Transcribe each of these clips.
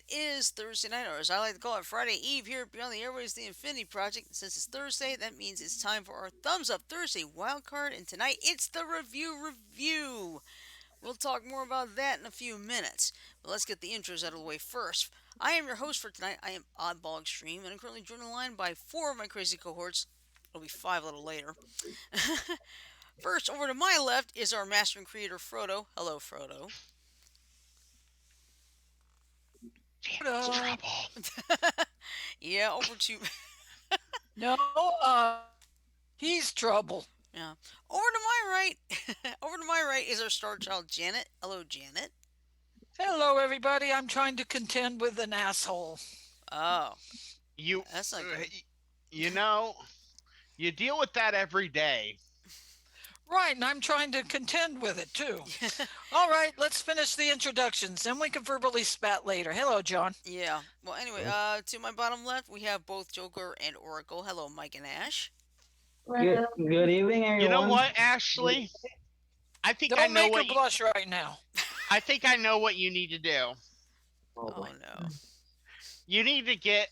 It is Thursday night, or as I like to call it, Friday Eve here at Beyond the Airways, the Infinity Project. And since it's Thursday, that means it's time for our Thumbs Up Thursday wildcard. And tonight, it's the review. We'll talk more about that in a few minutes. But let's get the intros out of the way first. I am your host for tonight. I am Oddball Extreme, and I'm currently joined on the line by four of my crazy cohorts. It'll be five a little later. First, over to my left is our master and creator, Frodo. Hello, Frodo. It's trouble. Yeah, over to No, he's trouble. yeah. Over to my right, over to my right is our star child Janet. Hello, Janet. Hello, everybody. I'm trying to contend with an asshole. Oh, You, that's not good. you know, you deal with that every day. Right, and I'm trying to contend with it, too. All right, let's finish the introductions, then we can verbally spat later. Hello, John. Yeah. Well, anyway, to my bottom left we have both Joker and Oracle. Hello, Mike and Ash. Good evening, everyone. You know what, Ashley? I think I Don't know make her what blush right now. I think I know what you need to do. Oh no. You need to get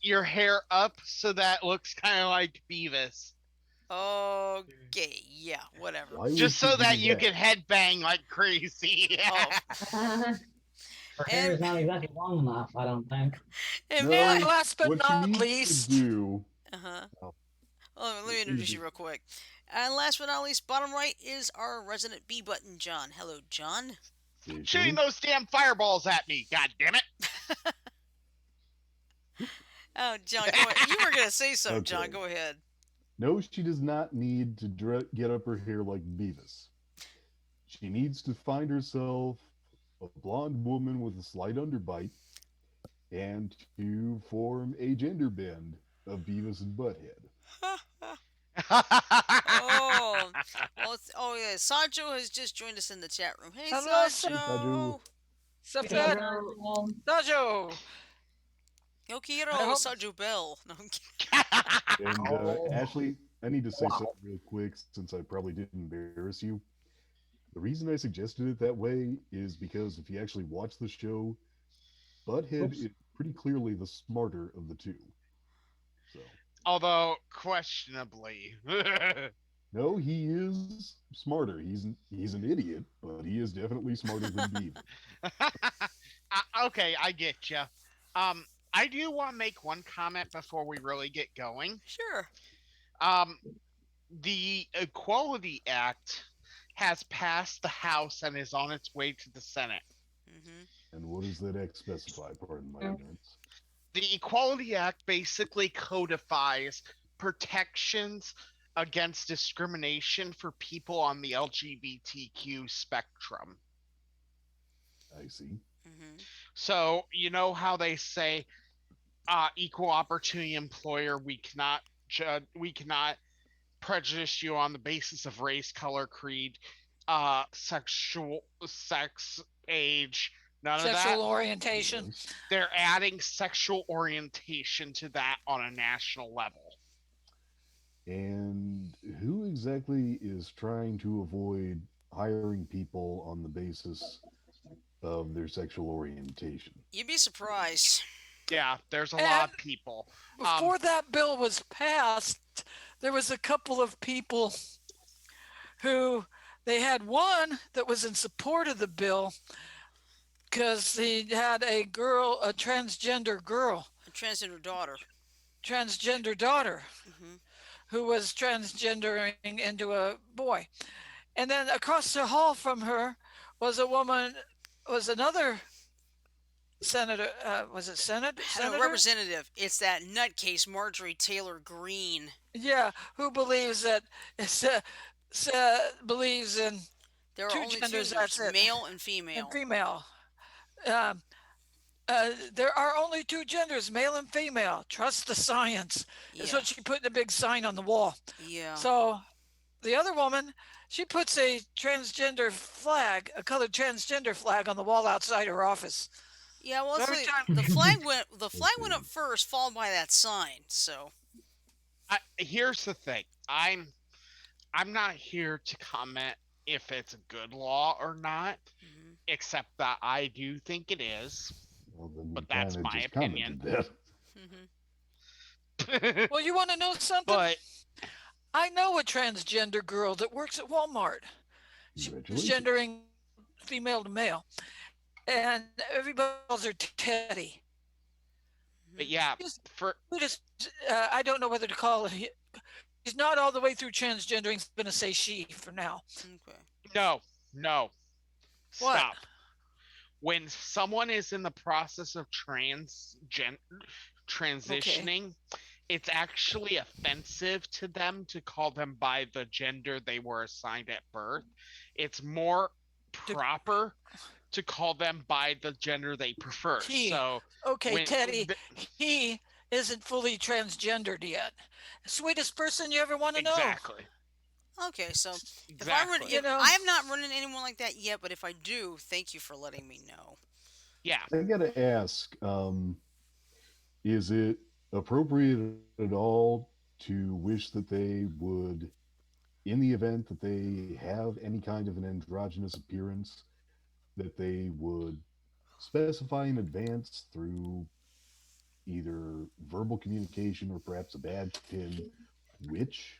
your hair up so that looks kind of like Beavis. Okay. Yeah. Whatever. Why would Just so do that you can headbang like crazy. Oh. Her hair is not exactly long enough, I don't think. And No. And man. last but What not you need least, to do. Uh huh. Oh, Let me introduce you real quick. And last but not least, bottom right is our resident B button, John. Hello, John. Shooting those damn fireballs at me, god damn it. Oh, John, go ahead. You were gonna say something, John. Okay. Go ahead. No, she does not need to get up her hair like Beavis. She needs to find herself a blonde woman with a slight underbite and to form a gender bend of Beavis and Butthead. Oh, well, yeah. Sancho has just joined us in the chat room. Hey, Hello, Sancho. Sajo. Yokiro I hope- Sancho Bell. No, I'm kidding. And Oh. Ashley, I need to say Wow. something real quick since I probably did embarrass you. The reason I suggested it that way is because if you actually watch the show, Butthead Oops. is pretty clearly the smarter of the two. So, Although questionably. no, he is smarter. He's an idiot, but he is definitely smarter than Beavis. Okay, I get you. I do want to make one comment before we really get going. Sure. The Equality Act has passed the House and is on its way to the Senate. Mm-hmm. And what does that act specify? Pardon my ignorance. The Equality Act basically codifies protections against discrimination for people on the LGBTQ spectrum. I see. Mm-hmm. So, you know how they say equal opportunity employer, we cannot prejudice you on the basis of race, color, creed, sex, age, none of that. Sexual orientation. Yes. They're adding sexual orientation to that on a national level. And who exactly is trying to avoid hiring people on the basis of their sexual orientation? You'd be surprised. Yeah, there's a And lot of people. Before that bill was passed, there was a couple of people who they had one that was in support of the bill because he had a transgender girl, A transgender daughter. Mm-hmm. who was transgendering into a boy. And then across the hall from her was another senator. Was it Senate? No, Senator? representative. It's that nutcase Marjorie Taylor Greene. Yeah, who believes that believes in There are two only genders, two that's genders, it. male and female. and female. There are only two genders, male and female. Trust the science. That's Yeah. what she put in a big sign on the wall. Yeah. So the other woman, she puts a transgender flag, a colored transgender flag on the wall outside her office. Yeah, well, Every see, time- the flag went up first, followed by that sign. So Here's the thing. I'm not here to comment if it's a good law or not, mhm. except that I do think it is. Well, then you But that's kind of my just opinion. commented that. Well, you want to know something? But I know a transgender girl that works at Walmart. She's Congratulations. gendering female to male, and everybody calls her Teddy. yeah, for I don't know whether to call it. She's not all the way through transgendering. I'm going to say she for now. Okay. no, What? stop. When someone is in the process of transitioning, it's actually offensive to them to call them by the gender they were assigned at birth. It's more proper to call them by the gender they prefer. He. So, okay, Teddy, he isn't fully transgendered yet. Sweetest person you ever want to know. Exactly. Okay, so Exactly. I have not run into anyone like that yet, but if I do, thank you for letting me know. Yeah. I gotta ask, is it appropriate at all to wish that they would, in the event that they have any kind of an androgynous appearance, that they would specify in advance through either verbal communication or perhaps a badge pin which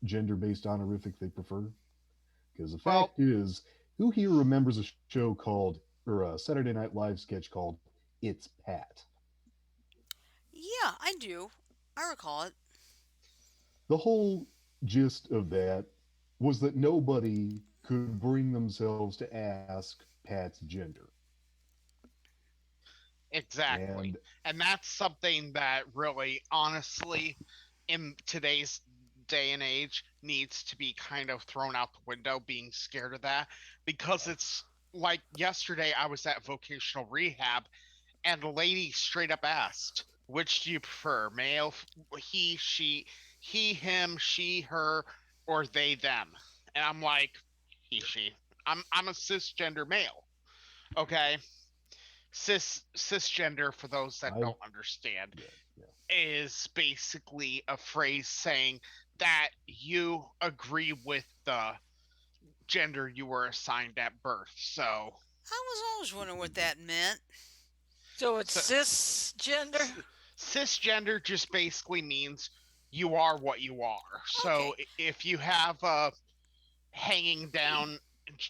gender-based honorific they prefer? Because the fact is, who here remembers a show called, or a Saturday Night Live sketch called It's Pat? Yeah, I do. I recall it. The whole gist of that was that nobody could bring themselves to ask Pat's gender. Exactly. And that's something that really, honestly, in today's day and age, needs to be kind of thrown out the window, being scared of that. Because it's like yesterday, I was at vocational rehab, and the lady straight up asked, which do you prefer? Male, he, she, he, him, she, her, or they, them? And I'm like, he, she. I'm a cisgender male. Okay? Cisgender, for those that don't understand, is basically a phrase saying that you agree with the gender you were assigned at birth. So I was always wondering what that meant. So it's cisgender? Cisgender just basically means you are what you are. So if you have hanging down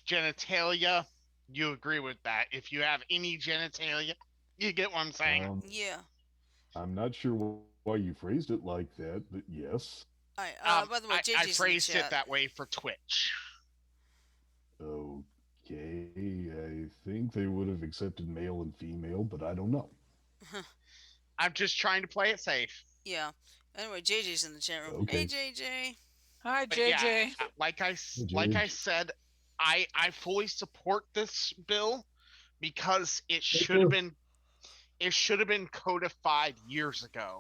genitalia, you agree with that. If you have any genitalia, you get what I'm saying? Yeah. I'm not sure why you phrased it like that, but yes. By the way, JJ's I in the phrased chat. it that way for Twitch. Okay, I think they would have accepted male and female, but I don't know. I'm just trying to play it safe. Yeah. Anyway, JJ's in the chat room. Okay. Hey, JJ. Hi, But JJ. yeah, like I said, I fully support this bill because it should have been codified years ago.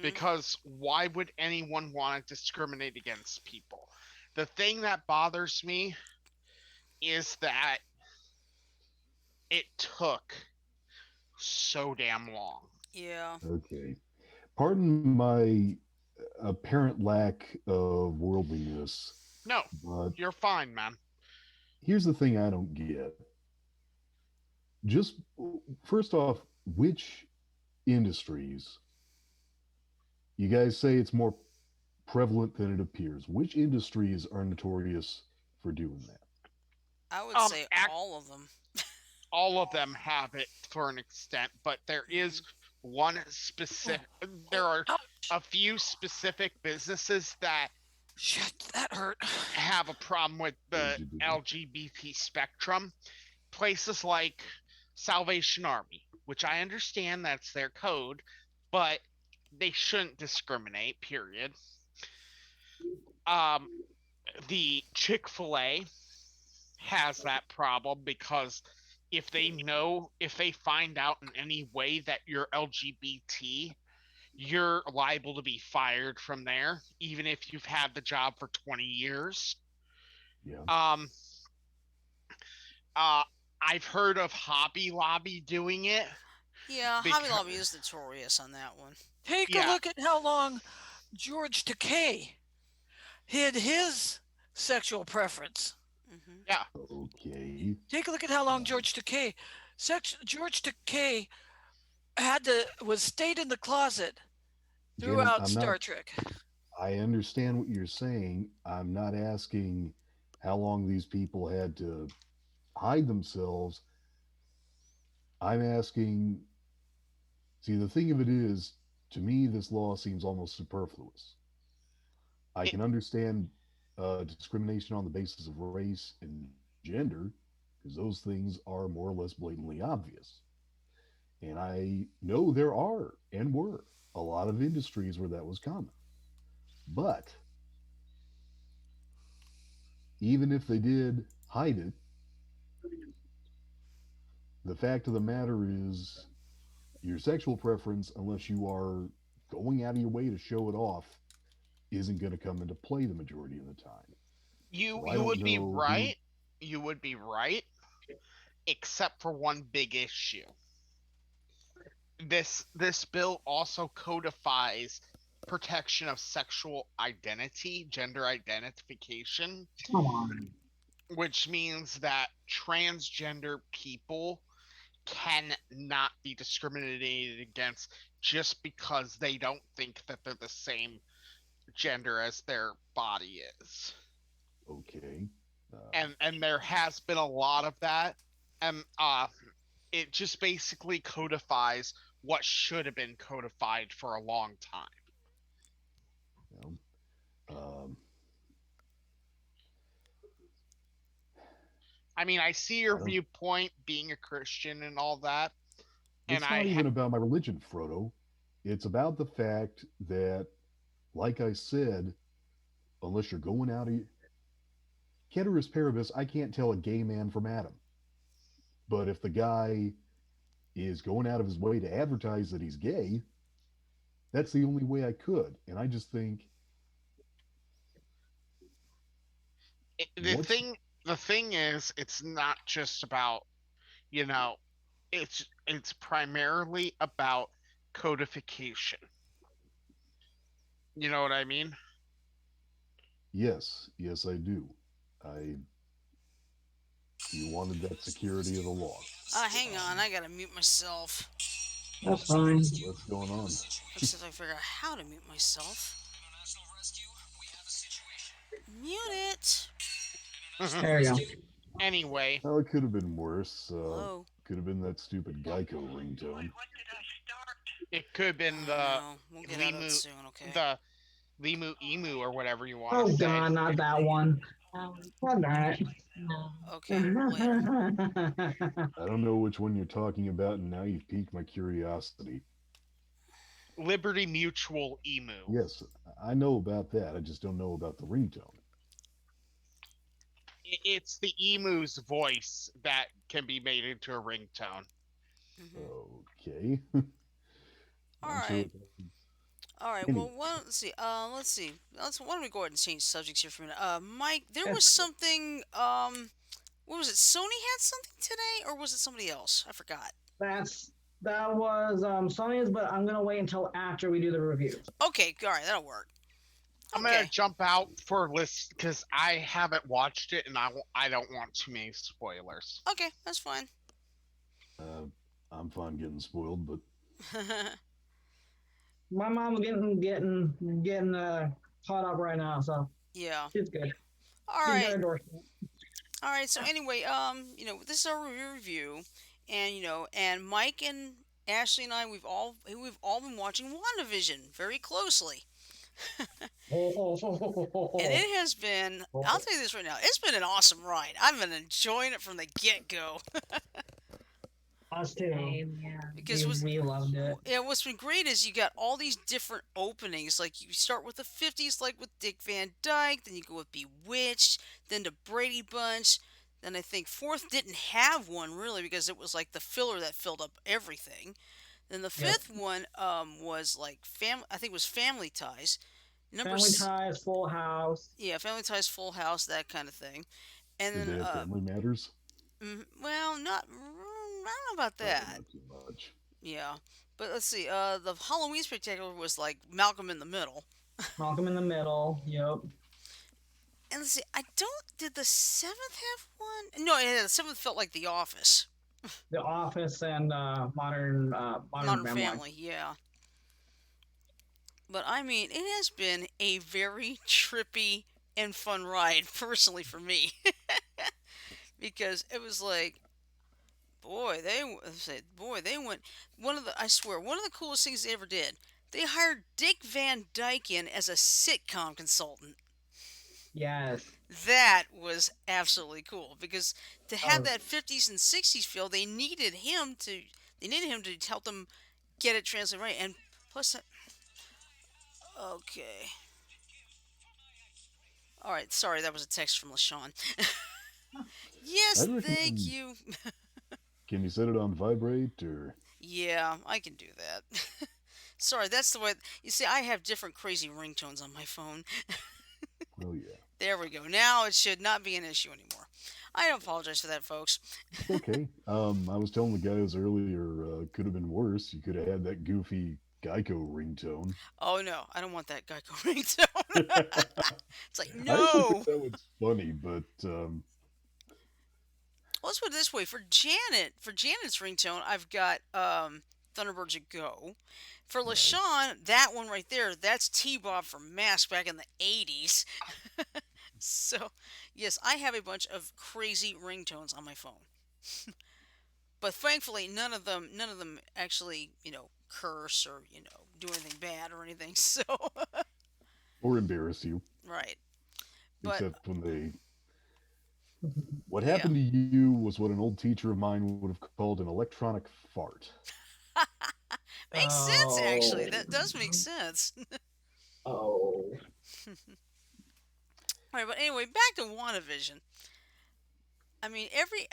Because why would anyone want to discriminate against people? The thing that bothers me is that it took so damn long. Yeah. Okay. Pardon my apparent lack of worldliness. No, but you're fine, man. Here's the thing I don't get. Just first off, which industries? You guys say it's more prevalent than it appears. Which industries are notorious for doing that? I would say all of them. All of them have it for an extent, but there is one specific. There are a few specific businesses that that hurt. Have a problem with the LGBT spectrum. Places like Salvation Army, which I understand that's their code, but they shouldn't discriminate. Period. The Chick-fil-A has that problem because if they find out in any way that you're LGBT, you're liable to be fired from there, even if you've had the job for 20 years. Yeah. I've heard of Hobby Lobby doing it. Yeah, Hobby Lobby is notorious on that one. Take a look at how long George Takei hid his sexual preference. Yeah. Okay. Take a look at how long George Takei George Takei stayed in the closet Janet, throughout Star Trek. I understand what you're saying. I'm not asking how long these people had to hide themselves. I'm asking, see, the thing of it is, to me, this law seems almost superfluous. I It, can understand discrimination on the basis of race and gender, because those things are more or less blatantly obvious. And I know there are and were a lot of industries where that was common. But even if they did hide it, the fact of the matter is your sexual preference, unless you are going out of your way to show it off, isn't going to come into play the majority of the time. you So I you don't would be know who. right. You would be right, except for one big issue. This bill also codifies protection of sexual identity, gender identification, Come on. which means that transgender people cannot be discriminated against just because they don't think that they're the same gender as their body is. Okay. And there has been a lot of that. And it just basically codifies what should have been codified for a long time. You know, um, I mean, I see I your don't. viewpoint being a Christian and all that, and It's not even about my religion, Frodo. It's about the fact that, like I said, unless you're going out of ceteris paribus, I can't tell a gay man from Adam. But if the guy is going out of his way to advertise that he's gay, that's the only way I could. And I just think, the what's thing is, it's not just about, you know, it's primarily about codification. You know what I mean? yes, yes, I do. I You wanted that security of the law. Hang on, I gotta mute myself. That's fine. What's going on? Let's see if I can figure out how to mute myself. Mute it. There you go. Anyway, Well, it could have been worse. Hello. Could have been that stupid Geico ringtone. it could have been No, we'll get out of it Limu, soon. Okay. the Limu Emu or whatever you want Oh to say. god, not that one. Not that. Okay. Later. I don't know which one you're talking about, and now you've piqued my curiosity. Liberty Mutual Emu. Yes, I know about that. I just don't know about the ringtone. It's the emu's voice that can be made into a ringtone. Okay. All I'm right. sure. All right. Anyway. Well, let's see. Let's see. Why don't we go ahead and change subjects here for a minute? Mike, there was something. What was it? Sony had something today, or was it somebody else? I forgot. That was Sony's, but I'm gonna wait until after we do the review. Okay. All right. That'll work. I'm gonna jump out for a list because I haven't watched it and I don't want too many spoilers. Okay, that's fine. I'm fine getting spoiled, but My mom's getting caught up right now, so yeah. she's good. All She's right. got endorsement. All right. So anyway, this is our review, and and Mike and Ashley and I, we've all been watching WandaVision very closely. And it has been, I'll tell you this right now, it's been an awesome ride. I've been enjoying it from the get-go. Us too. Because we loved it. Yeah, what's been great is you got all these different openings. Like you start with the 50s, like with Dick Van Dyke, then you go with Bewitched, then the Brady Bunch. Then I think fourth didn't have one really because it was like the filler that filled up everything. Then the fifth one was like I think it was Family Ties. Family Ties, Full House. Yeah, Family Ties, Full House, that kind of thing. And did then they have Family Matters? well, not I don't know about that. Not too much. Yeah, but let's see. The Halloween Spectacular was like Malcolm in the Middle. Malcolm in the Middle. Yep. And let's see. Did the seventh have one? No, yeah, the seventh felt like The Office. The Office and Modern Modern Family. Family, yeah. But I mean, it has been a very trippy and fun ride, personally for me, because it was like, boy, they went. I swear, one of the coolest things they ever did. They hired Dick Van Dyke in as a sitcom consultant. Yes. That was absolutely cool because to have Oh, that 50s and 60s feel, they needed him to help them get it translated right. And plus, okay, all right, sorry, that was a text from LaShawn. Yes, I'd thank recommend. you. Can you set it on vibrate or? Yeah, I can do that. Sorry, that's the way. You see, I have different crazy ringtones on my phone. Oh yeah, There we go. Now it should not be an issue anymore. I apologize for that, folks. it's okay. I was telling the guys earlier, could have been worse. You could have had that goofy Geico ringtone. Oh no, I don't want that Geico ringtone. It's like, I actually think no. that was funny, but Well, let's put it this way: for Janet's ringtone, I've got Thunderbirds a Go. For nice. LaShawn, that one right there, that's T-Bob from Mask back in the '80s. So, yes, I have a bunch of crazy ringtones on my phone, but thankfully, none of them actually, curse or do anything bad or anything. So, Or embarrass you, right, but except when they. What yeah, happened to you was what an old teacher of mine would have called an electronic fart. makes sense actually. oh, That does make sense. oh. All right, but anyway, back to WandaVision. I mean, every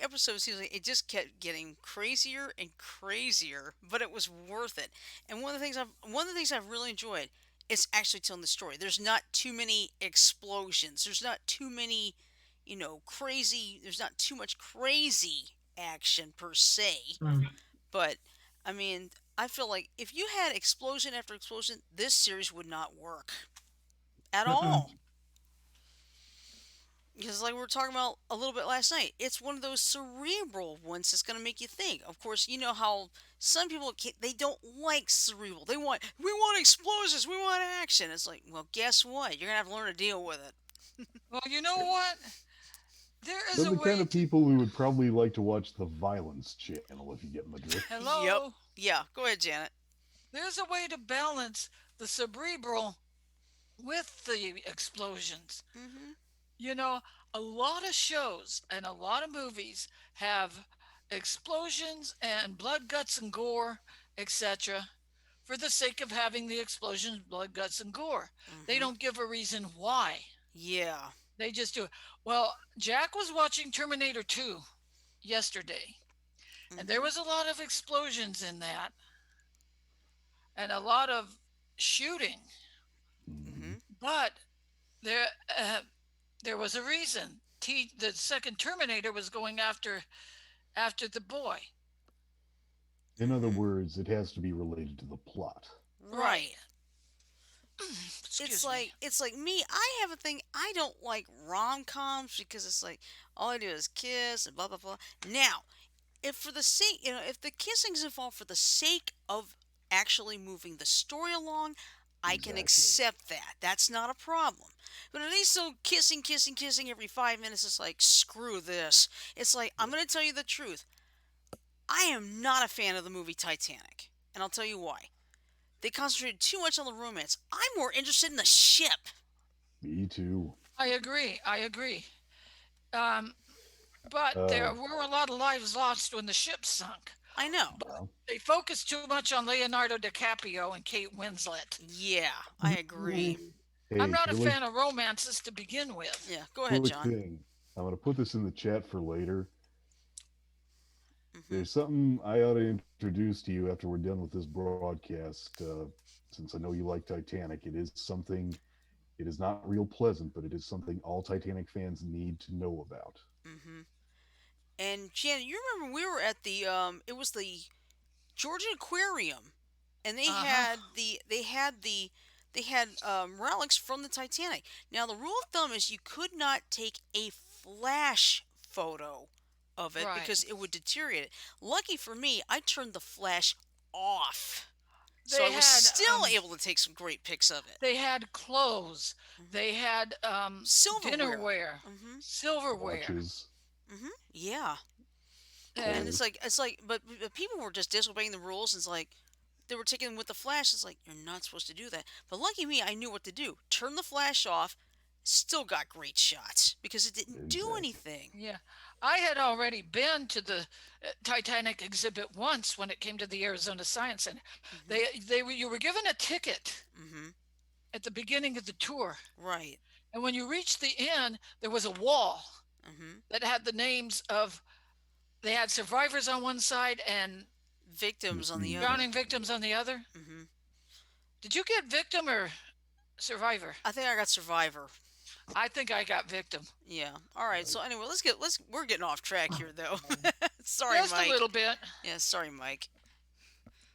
episode seems like it just kept getting crazier and crazier, but it was worth it. And one of the things I've really enjoyed is actually telling the story. There's not too many explosions. There's not too many, crazy. There's not too much crazy action per se. Mm, But I mean, I feel like if you had explosion after explosion, this series would not work at mm-mm, all. Because, like we were talking about a little bit last night, it's one of those cerebral ones that's going to make you think. Of course, you know how some people they don't like cerebral. We want explosions, we want action. It's like, well, guess what? You're gonna have to learn to deal with it. Well, you know what? There is They're a the kind way of to. people who would probably like to watch the Violence Channel if you get my drift. Yep. Hello. Yeah. Go ahead, Janet. There's a way to balance the cerebral with the explosions. Mhm. You know, a lot of shows and a lot of movies have explosions and blood, guts, and gore, etc., for the sake of having the explosions, blood, guts, and gore. They Mhm. don't give a reason why. Yeah. They just do it. Well, Jack was watching Terminator 2 yesterday, and there Mhm. was a lot of explosions in that and a lot of shooting, Mhm. Mhm. but there uh, there was a reason. The second Terminator was going after the boy. In other Mhm. words, it has to be related to the plot. Right. Right. It's Excuse me. like it's like me. I have a thing. I don't like rom coms because it's like all I do is kiss and blah blah blah. Now, if for the sake, if the kissing's involved for the sake of actually moving the story along, I can Exactly. accept that. That's not a problem. But at least so kissing, kissing, kissing every 5 minutes, it's like screw this. It's like I'm Yeah. gonna tell you the truth. I am not a fan of the movie Titanic, and I'll tell you why. They concentrated too much on the romance. I'm more interested in the ship. Me too. I agree. I agree. Um, but Uh, there were a lot of lives lost when the ship sunk. I know. But yeah. they focused too much on Leonardo DiCaprio and Kate Winslet. Yeah, I agree. I'm Hey, not a Kaylee, fan of romances to begin with. Yeah, go ahead, quick John. thing. I'm going to put this in the chat for later. Hmm. There's something I ought to introduce to you after we're done with this broadcast. Since I know you like Titanic, it is something, it is not real pleasant, but it is something all Titanic fans need to know about. Hmm. And Janet, you remember we were at the it was the Georgia Aquarium, and they Uh huh. had relics from the Titanic. Now the rule of thumb is you could not take a flash photo of it Right. because it would deteriorate it. Lucky for me, I turned the flash off. So I They was had still able to take some great pics of it. they had clothes. Mhm. They had Silverware. dinnerware, Hmm. silverware, Watches. Yeah. And and Clothes. but people were just disobeying the rules. It's like they were taking with the flash. It's like you're not supposed to do that. But lucky me, I knew what to do. Turn the flash off. Still got great shots because it didn't do Exactly. anything. yeah. I had already been to the Titanic exhibit once when it came to the Arizona Science Center. Hmm. You were given a ticket Hmm. at the beginning of the tour, Right. and when you reached the end, there was a wall Hmm. that had the names of they had survivors on one side and Victims on the Deceased. other. drowning victims on the other. Hmm. Did you get victim or survivor? I think I got Survivor. I think I got victim. Yeah. All right. So Nice. anyway, we're getting off track here though. Sorry, Just a Mike. little bit. Yeah. Sorry, Mike.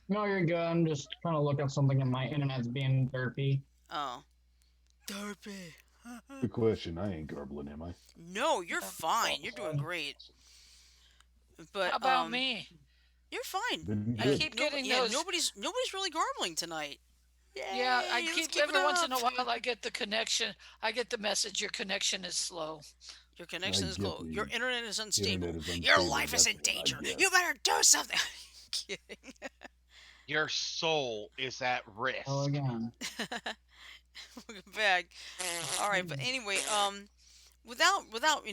No, you're good. I'm just trying to look at something and my internet's being derpy. Oh. Derpy. Good question. I ain't garbling, am I? No, you're fine. You're doing great. But How about me? you're fine. Been I good. keep getting Yeah, those. nobody's really garbling tonight. Yay! Yeah, I Let's keep keep it every once in a up. while I get the connection. I get the message your connection is slow. Your connection I is get low. the Your internet is unstable. internet is Your unstable, life is that's in what I danger. get. You better do something. Kidding. Your soul is at risk. Oh, again. Welcome back. All right, but anyway, without we're not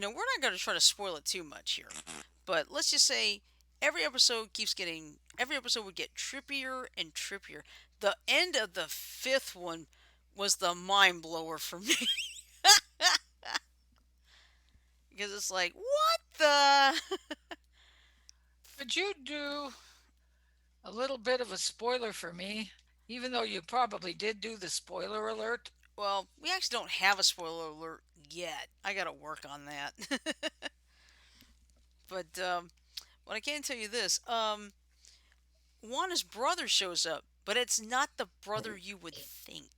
going to try to spoil it too much here, but let's just say every episode would get trippier and trippier. The end of the fifth one was the mind blower for me because it's like what the. Could you do a little bit of a spoiler for me? Even though you probably did do the spoiler alert. Well, we actually don't have a spoiler alert yet. I got to work on that. But what I can tell you this, Wanda's brother shows up, but it's not the brother you would think,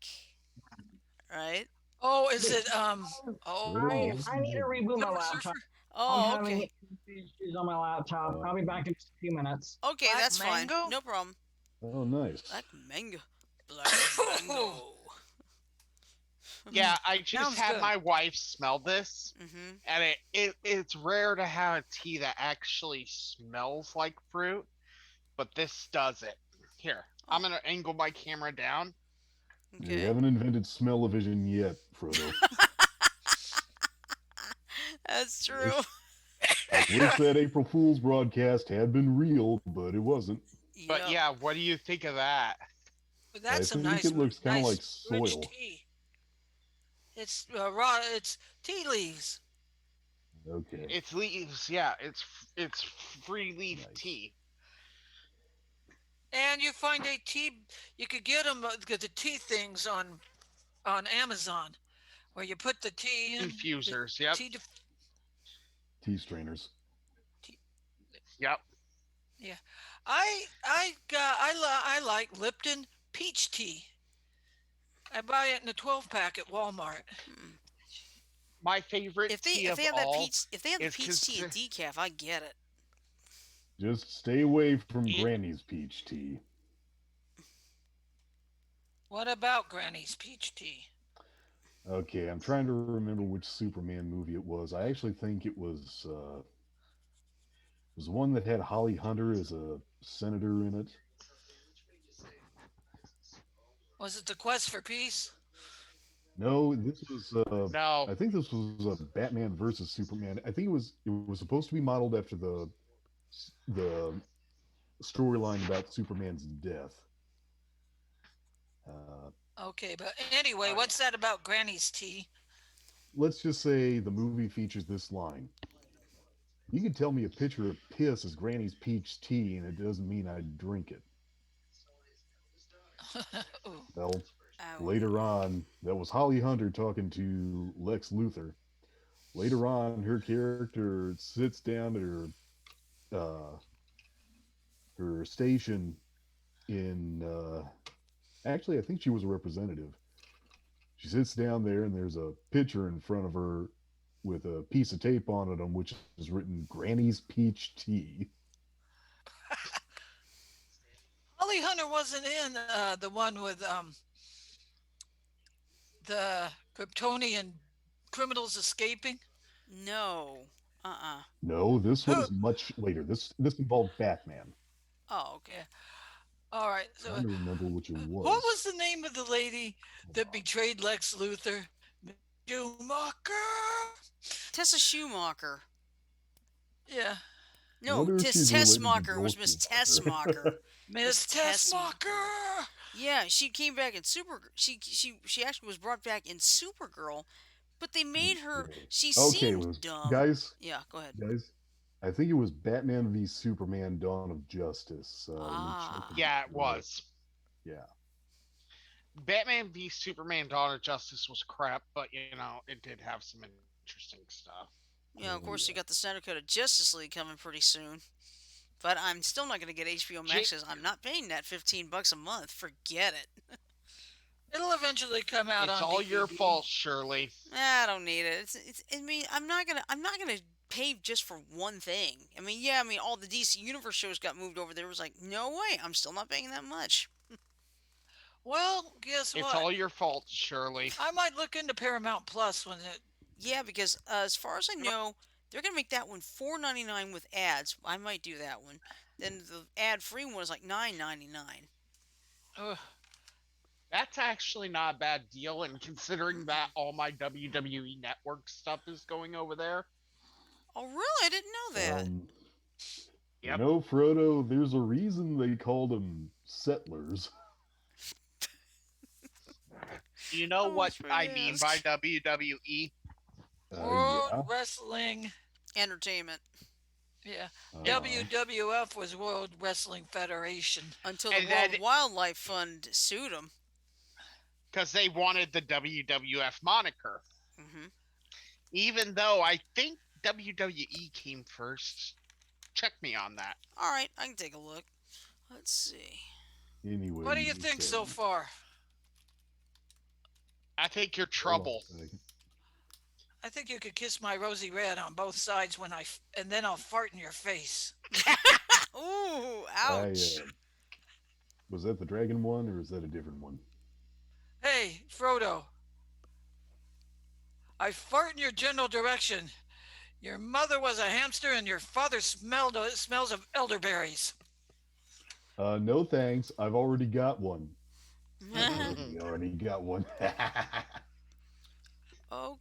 right? Oh, is it Oh, I need to reboot my Silver laptop. Surfer? I'm Oh, having okay. issues on my laptop. I'll be back in just a few minutes. Okay, Black that's fine. mango? No problem. oh, nice. Black mango. Black mango. Yeah, I just Sounds had good. my wife smell this, Mm-hmm. and it's rare to have a tea that actually smells like fruit, but this does it. Here, I'm gonna angle my camera down. You Okay. haven't invented smell-o-vision yet, Frodo. That's true. I wish that April Fool's broadcast had been real, but it wasn't. But Yep. yeah, what do you think of that? But I that's some think nice, it looks kind of nice like rich soil. tea. It's raw. It's tea leaves. Okay. It's leaves, yeah. It's free leaf Nice. tea. And you find a tea. You could get them the tea things on Amazon, where you put the tea in. Infusers, yep, Tea. Tea strainers. yep. I like Lipton peach tea. I buy it in a 12-pack at Walmart. My favorite If they tea if of they have that all peach if they have the is peach tea and consi- decaf, I get it. Just stay away from It- Granny's peach tea. What about Granny's peach tea? Okay, I'm trying to remember which Superman movie it was. I actually think it was one that had Holly Hunter as a senator in it. Was it the Quest for Peace? No, this was no. I think this was a Batman versus Superman. I think it was supposed to be modeled after the storyline about Superman's death. Okay, but anyway, what's that about Granny's tea? Let's just say the movie features this line. You can tell me a pitcher of piss is Granny's peach tea, and it doesn't mean I'd drink it. Ooh. Well, Ow. later on, that was Holly Hunter talking to Lex Luthor. Later on, her character sits down at her station in. Actually, I think she was a representative. She sits down there, and there's a pitcher in front of her with a piece of tape on it on which is written Granny's Peach Tea. Holly Hunter wasn't in the one with the Kryptonian criminals escaping. No. No, this Who? was much later. This involved Batman. Oh, okay. Yeah. All right. So, I don't remember which it was. what was the name of the lady that betrayed Lex Luthor? Schumacher. Tessa Schumacher. Yeah. No, Wonder if Tess she's related to Tessmacher was Joel Miss Schumacher. Tessmacher. Miss Tessmacher. Yeah, she came back in She actually was brought back in Supergirl, but they made her. She Okay, seemed it was, dumb. guys, Go ahead. I think it was Batman v Superman: Dawn of Justice. Yeah, it was. Yeah. Batman v Superman: Dawn of Justice was crap, but it did have some interesting stuff. Yeah, of course you got the Snyder Cut of Justice League coming pretty soon. But I'm still not going to get HBO Max because I'm not paying that $15 a month. Forget it. It'll eventually come out It's on all DVD. your fault, Shirley. I don't need it. I mean, I'm not gonna pay just for one thing. I mean, all the DC Universe shows got moved over there. It was like, no way, I'm still not paying that much. Well, guess what? It's all your fault, Shirley. I might look into Paramount Plus when it. Yeah, because as far as I know, they're gonna make that one $4.99 with ads. I might do that one. Then the ad-free one is like $9.99. That's actually not a bad deal, and considering that all my WWE Network stuff is going over there. Oh, really? I didn't know that. Yep. You know, Frodo, there's a reason they called them settlers. You know what for I mean yes. by WWE? World Yeah. Wrestling. Entertainment. Yeah. Uh, WWF was World Wrestling Federation. Until the And World then- Wildlife Fund sued them. Because they wanted the WWF moniker. Hmm. Even though I think WWE came first. Check me on that. All right, I can take a look. Let's see. Anyway. What do you think so far? I think you're Hold on trouble. a second. I think you could kiss my rosy red on both sides and then I'll fart in your face. Ooh, I, ouch. was that the dragon one, or is that a different one? Hey, Frodo. I fart in your general direction. Your mother was a hamster and your father smells of elderberries. No thanks. I've already got one. Okay. Already got one.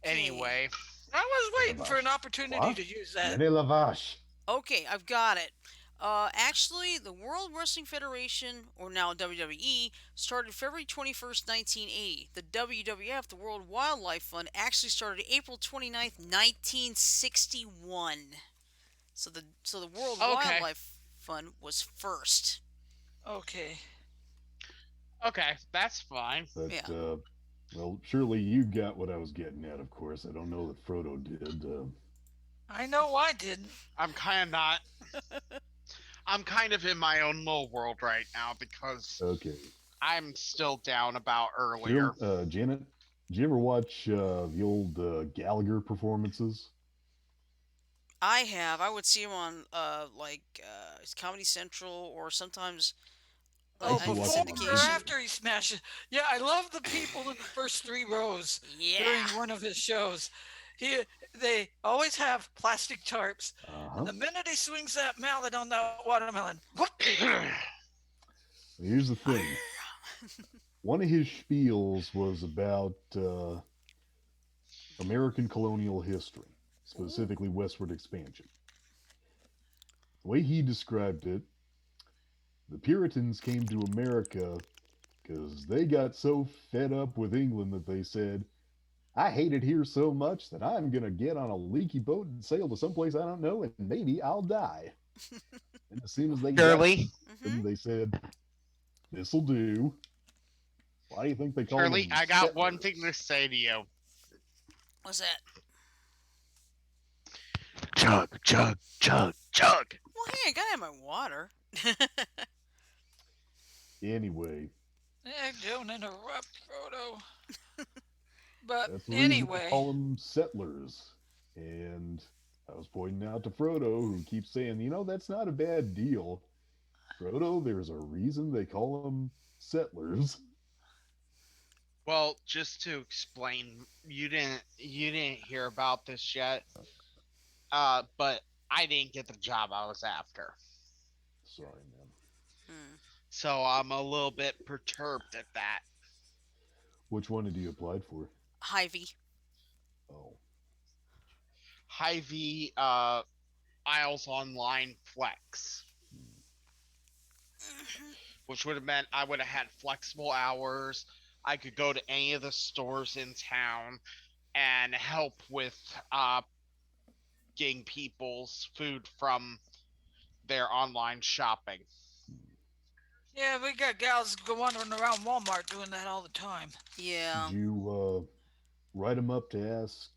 Anyway, I was waiting for an opportunity What? to use that. René Lavache. Okay, I've got it. Actually, the World Wrestling Federation, or now WWE, started February 21st, 1980. The WWF, the World Wildlife Fund, actually started April 29th, 1961. So the World Okay. Wildlife Fund was first. Okay. okay, that's fine. But, Yeah. well, surely you got what I was getting at, of course. I don't know that Frodo did. I know I didn't. I'm kind of not. I'm kind of in my own little world right now because Okay. I'm still down about earlier. Janet, did you ever watch the old Gallagher performances? I have. I would see him on Comedy Central or sometimes Oh, I see before watching or syndication. after he smashes. Yeah, I love the people in the first 3 rows during Yeah. one of his shows. They always have plastic tarps. Uh-huh. The minute he swings that mallet on that watermelon, whoop! Here's the thing. One of his spiels was about American colonial history, specifically westward expansion. The way he described it, the Puritans came to America because they got so fed up with England that they said, I hate it here so much that I'm going to get on a leaky boat and sail to someplace I don't know and maybe I'll die. And as soon as they got Shirley, Mhm. they said, this'll do. Why do you think they call Shirley, them I got one settlers? thing to say to you. What's that? Chug, chug, chug, chug. Well, hey, I gotta have my water. Anyway, Don't interrupt, Frodo. But that's the reason they anyway, call them settlers. And I was pointing out to Frodo, who keeps saying, that's not a bad deal. Frodo, there's a reason they call them settlers. Well, just to explain, you didn't hear about this yet, but I didn't get the job I was after, Sorry, man. Hmm. so I'm a little bit perturbed at that. Which one did you apply for? Hy-Vee. Oh, Hy-Vee, Isles Online Flex, which would have meant I would have had flexible hours. I could go to any of the stores in town and help with getting people's food from their online shopping. Yeah, we got gals go wandering around Walmart doing that all the time. did Yeah. you write them up to ask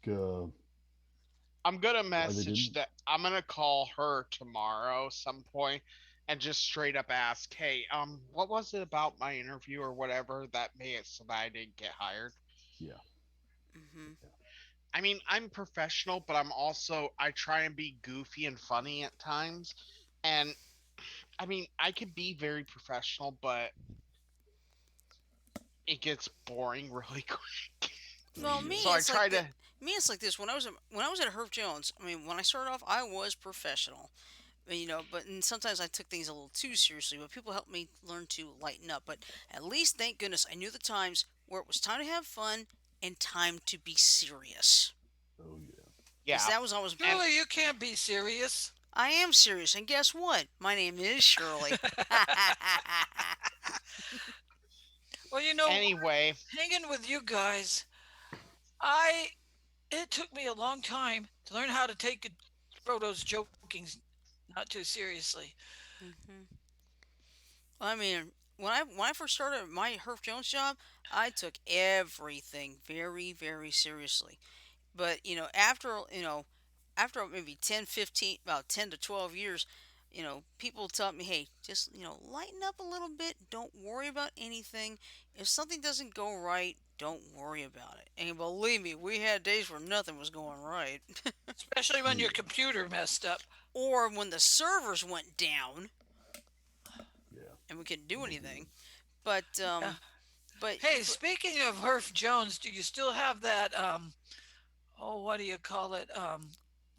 I'm gonna why they message didn't? that. I'm gonna call her tomorrow some point and just straight up ask, hey, what was it about my interview or whatever that made it so that I didn't get hired? Yeah, Hmm. yeah. I mean, I'm professional, but I try and be goofy and funny at times. And I mean, I can be very professional, but it gets boring really quick. Oh Well, yeah. So I try to. me, it's like this. When I was at Herb Jones, I mean, when I started off, I was professional. But and sometimes I took things a little too seriously. But people helped me learn to lighten up. But at least, thank goodness, I knew the times where it was time to have fun and time to be serious. Oh yeah. Because Yeah. that was always And Julie, you can't be serious. I am serious, and guess what? My name is Shirley. Well, you know, anyway, hanging with you guys, I it took me a long time to learn how to take Frodo's joking not too seriously. Hmm. I mean, when I first started my Herb Jones job, I took everything very, very seriously. But after maybe 10, 15, about 10 to 12 years, people taught me, hey, just lighten up a little bit. Don't worry about anything. If something doesn't go right, don't worry about it. And believe me, we had days where nothing was going right. Especially when Oh your yeah. computer messed up. Or when the servers went down Yeah. and we couldn't do Oh dear. anything. But Yeah. but Hey, speaking of Herf Jones, do you still have that oh, what do you call it?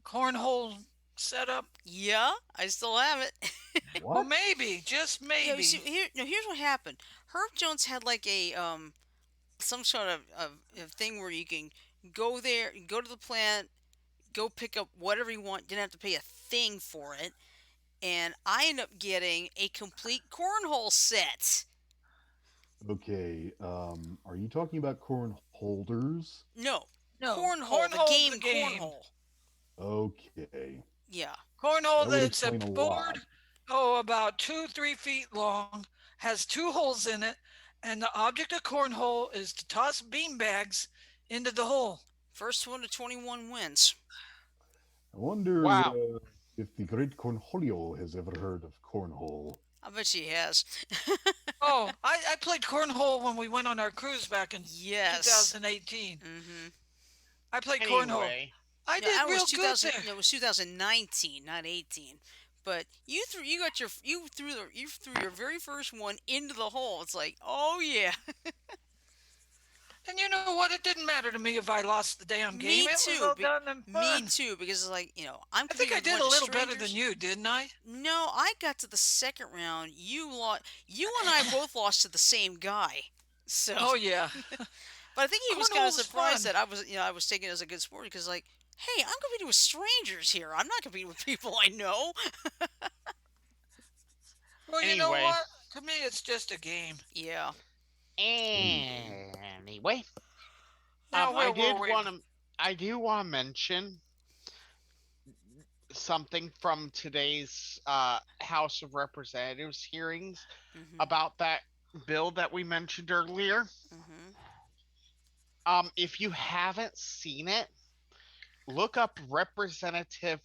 Cornhole setup? yeah, I still have it. Well, What? maybe, just Yeah, you see, maybe. here's what happened. Herb Jones had like a some sort of thing where you can go there, go to the plant, go pick up whatever you want. Didn't have to pay a thing for it. And I ended up getting a complete cornhole set. Okay. Are you talking about corn holders? No, No, cornhole, the cornhole's the game game. cornhole. Okay. Yeah, Cornhole That would that's a explain a board, lot. oh, about 2, 3 feet long, has 2 holes in it, and the object of cornhole is to toss beanbags into the hole. first one to 21 wins. I wonder wow. if the great Cornholio has ever heard of cornhole. I bet she has. Oh, I played cornhole when we went on our cruise back in Yes. 2018. Mm-hmm. I played cornhole. Anyway, I No, did I was real good 2000. there. No, it was 2019, not 18. But you threw your very first one into the hole. It's like, oh yeah, And you know what? It didn't matter to me if I lost the damn game. me It was too. all done and Me fun. too, because it's like I'm I think competing I with a did bunch a of little better than strangers. you, didn't I? No, I got to the second round. You lost. You and I both lost to the same guy. So, Oh yeah, but I think he was kind of cornhole's surprised fun. that I was taking it as a good sport because like, hey, I'm competing with strangers here. I'm not competing with people I know. Well, you know anyway, what? To me, it's just a game. Yeah. Anyway. anyway, Now, I where were did we? want to, I do want to mention something from today's House of Representatives hearings Mhm. about that bill that we mentioned earlier. Mhm. If you haven't seen it, look up Representative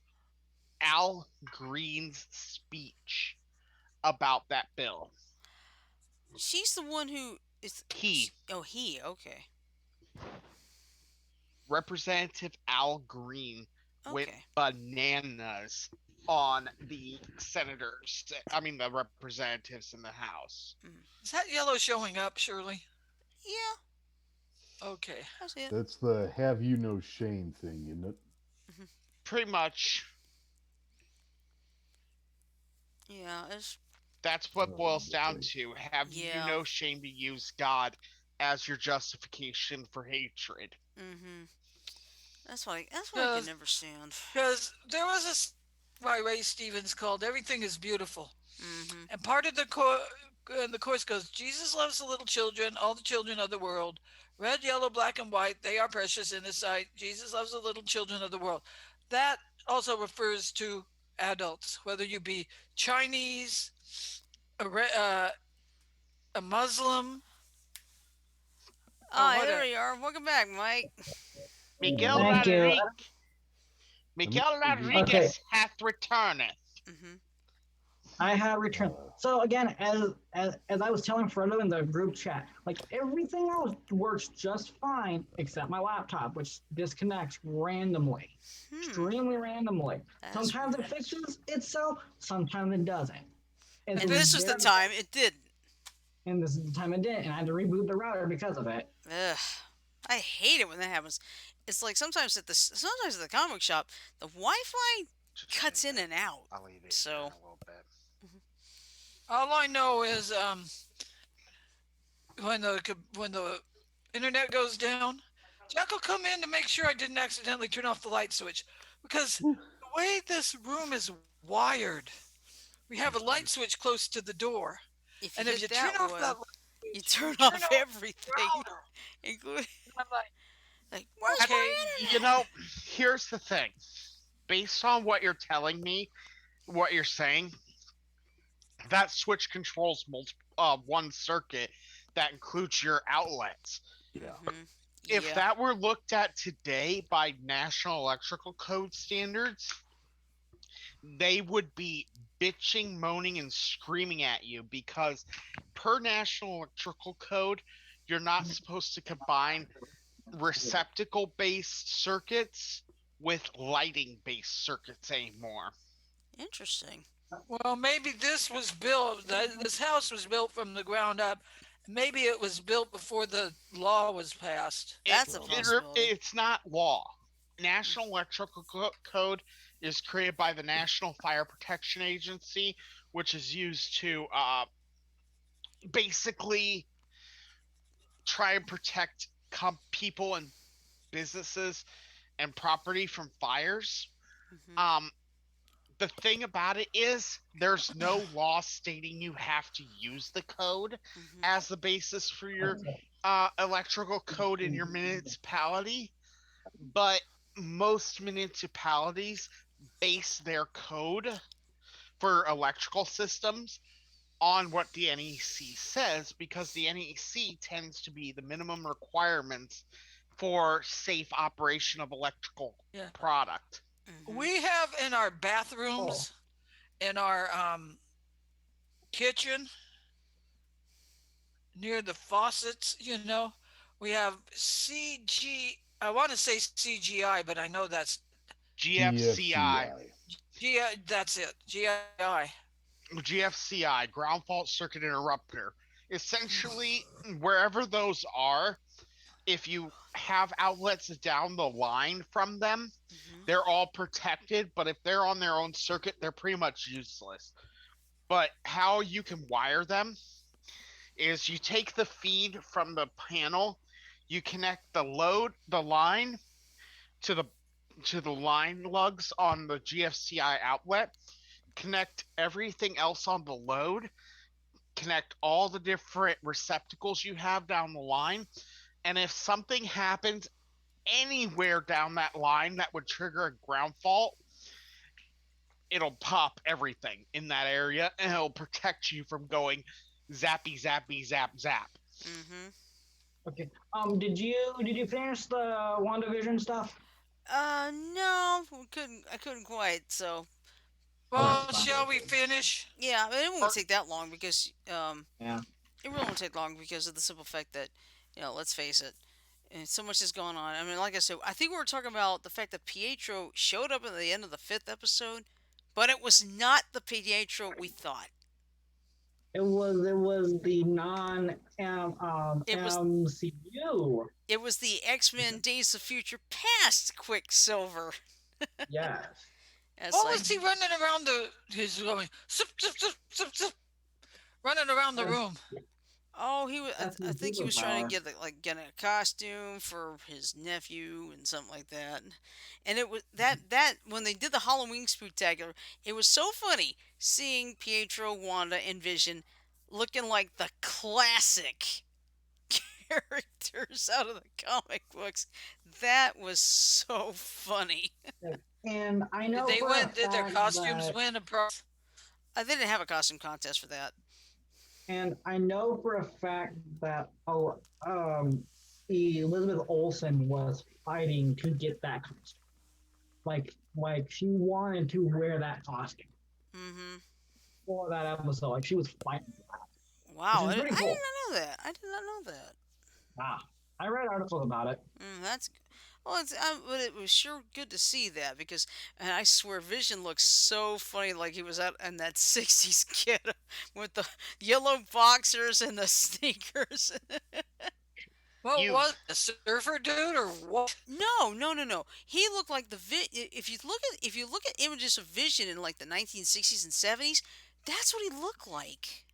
Al Green's speech about that bill. She's the one who is. He, Oh, he. Okay. Representative Al Green, went Okay. bananas on the senators. I mean, the representatives in the House. Mm. Is that yellow showing up, Shirley? Yeah, Okay. I see it. That's the have you no shame thing, isn't it? Hmm. Pretty much, Yeah, it's that's what boils down Okay. to. Have you yeah. no shame to use God as your justification for hatred? Hmm. That's what I can Because never stand. there was a by Ray Stevens called "Everything Is Beautiful," Hmm. and part of the course goes, "Jesus loves the little children, all the children of the world, red, yellow, black, and white. They are precious in His sight. Jesus loves the little children of the world." That also refers to adults, whether you be Chinese, a, a Muslim, or Ah, there whatever. we are. Welcome back, Mike. Miguel Thank you. Rodriguez, Let me Miguel give you Okay, Rodriguez hath returned. Hmm. I have returned. uh, So again, as I was telling Frodo in the group chat, like everything else works just fine except my laptop, which disconnects randomly, Hmm. extremely randomly. That's Sometimes it weird. fixes itself, sometimes it doesn't. It's And this was the very, time it didn't. and this is the time it did, and I had to reboot the router because of it. Ugh. I hate it when that happens. It's like sometimes at the comic shop, the Wi-Fi Just cuts leave in it. and out. I'll leave it here So in a little bit. All I know is when the internet goes down, Jack will come in to make sure I didn't accidentally turn off the light switch. Because the way this room is wired, we have a light switch close to the door. if you And if hit you turn that off that one, light you switch, turn you turn off off the everything, router. including And I'm like, where's Have, okay, my you internet? know, here's the thing. Based on what you're telling me, what you're saying, that switch controls one circuit that includes your outlets. yeah. Hmm. If Yeah. that were looked at today by National Electrical Code standards, they would be bitching, moaning, and screaming at you because, per National Electrical Code, you're not supposed to combine receptacle based circuits with lighting based circuits anymore. Interesting. well, maybe this house was built from the ground up. Maybe it was built before the law was passed. It, That's a Probably. possibility. it's not law. National Electrical Code is created by the National Fire Protection Agency, which is used to basically try and protect people and businesses and property from fires. Hmm. Um, the thing about it is, there's no law stating you have to use the code Hmm. as the basis for your electrical code in your municipality, but most municipalities base their code for electrical systems on what the NEC says because the NEC tends to be the minimum requirements for safe operation of electrical Yeah. product. Hmm. We have in our Oh, bathrooms, in our kitchen, near the faucets, we have I want to say CGI, but I know that's GFCI. GFCI. That's it. GI. GFCI, ground fault circuit interrupter. Essentially, wherever those are, if you have outlets down the line from them, Hmm. they're all protected, but if they're on their own circuit, they're pretty much useless. But how you can wire them is you take the feed from the panel, you connect the line to the line lugs on the GFCI outlet, connect everything else on the load, connect all the different receptacles you have down the line, and if something happens anywhere down that line that would trigger a ground fault, it'll pop everything in that area and it'll protect you from going zappy zappy zap zap. Hmm. okay. Did you finish the WandaVision stuff? No, I couldn't quite. So, Oh, but that's Well, fine. shall we finish? yeah, I mean, it won't Or take that long because Yeah. it really won't take long because of the simple fact that, let's face it, And so much is going on. I mean, like I said, I think we were talking about the fact that Pietro showed up at the end of the fifth episode, but it was not the Pietro we thought. It was the non It was MCU. it was the X-Men Days of Future Past Quicksilver. Yes. It's What like, was he running around the? He's going zip, zip, zip, zip, zip, running around the That's, room. oh, he was. that's I his think he was trying to superpower. get a costume for his nephew and something like that. And it was that when they did the Halloween spectacular, it was so funny seeing Pietro, Wanda, and Vision looking like the classic characters out of the comic books. That was so funny. And I Did know they for a win? Did their fact costumes that, win a prize? They didn't have a costume contest for that. and I know for a fact that Elizabeth Olsen was fighting to get that costume. Like she wanted to wear that costume Mm-hmm. for that episode. Like she was fighting for that, which Wow, is I pretty did cool. not know that. I did not know that. Ah, I read articles about it. That's well, but it was sure good to see that because, and I swear, Vision looks so funny, like he was out in that '60s kid with the yellow boxers and the sneakers. What You was a surfer dude or what? No, no, no, no. He looked like if you look at images of Vision in like the 1960s and '70s, that's what he looked like.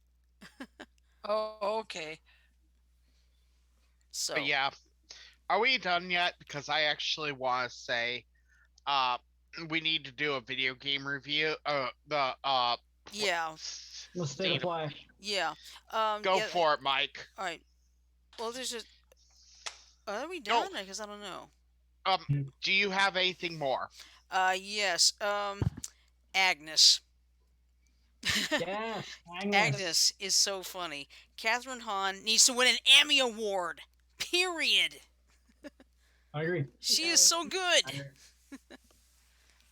Oh, okay. but So yeah, are we done yet? Because I actually want to say, uh, we need to do a video game review. The yeah, The state of state of, play. yeah, go yeah. for it, Mike. All right. Well, there's a. Are we No, done? Because I don't know. do you have anything more? Yes. Agnes. Yes, Agnes. Agnes is so funny. Catherine Hahn needs to win an Emmy Award. Period. I agree. She is so I good. agree. She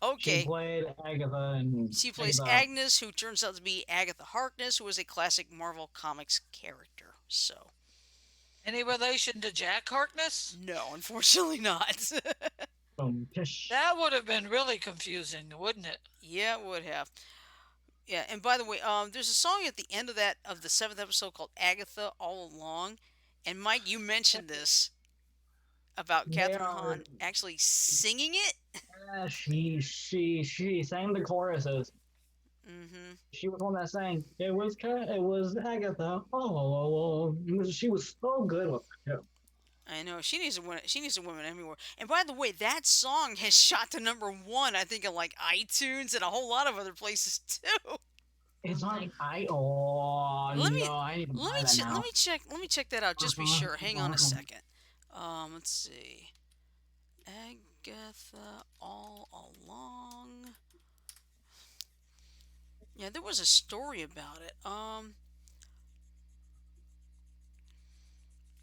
Okay. played Agatha and She plays Agatha. Agnes, who turns out to be Agatha Harkness, who is a classic Marvel Comics character. So, Any relation to Jack Harkness? no, unfortunately not. Boom. Tish. That would have been really confusing, wouldn't it? Yeah, it would have. Yeah, and by the way, there's a song at the end of the seventh episode called Agatha All Along, and Mike, you mentioned this about They Catherine are. Hahn actually singing it. Yeah, she sang the choruses. Mm-hmm. She was one that sang. It was Agatha. Oh, she was so good with it too. I know she needs to win. She needs to win an Emmy Award. And by the way, that song has shot to #1. I think in like iTunes and a whole lot of other places too. It's like I Let me no, I need to buy that now. let me check that out just to be Uh-huh, sure. Hang on a uh-huh. second. Let's see. Agatha All Along. Yeah, there was a story about it.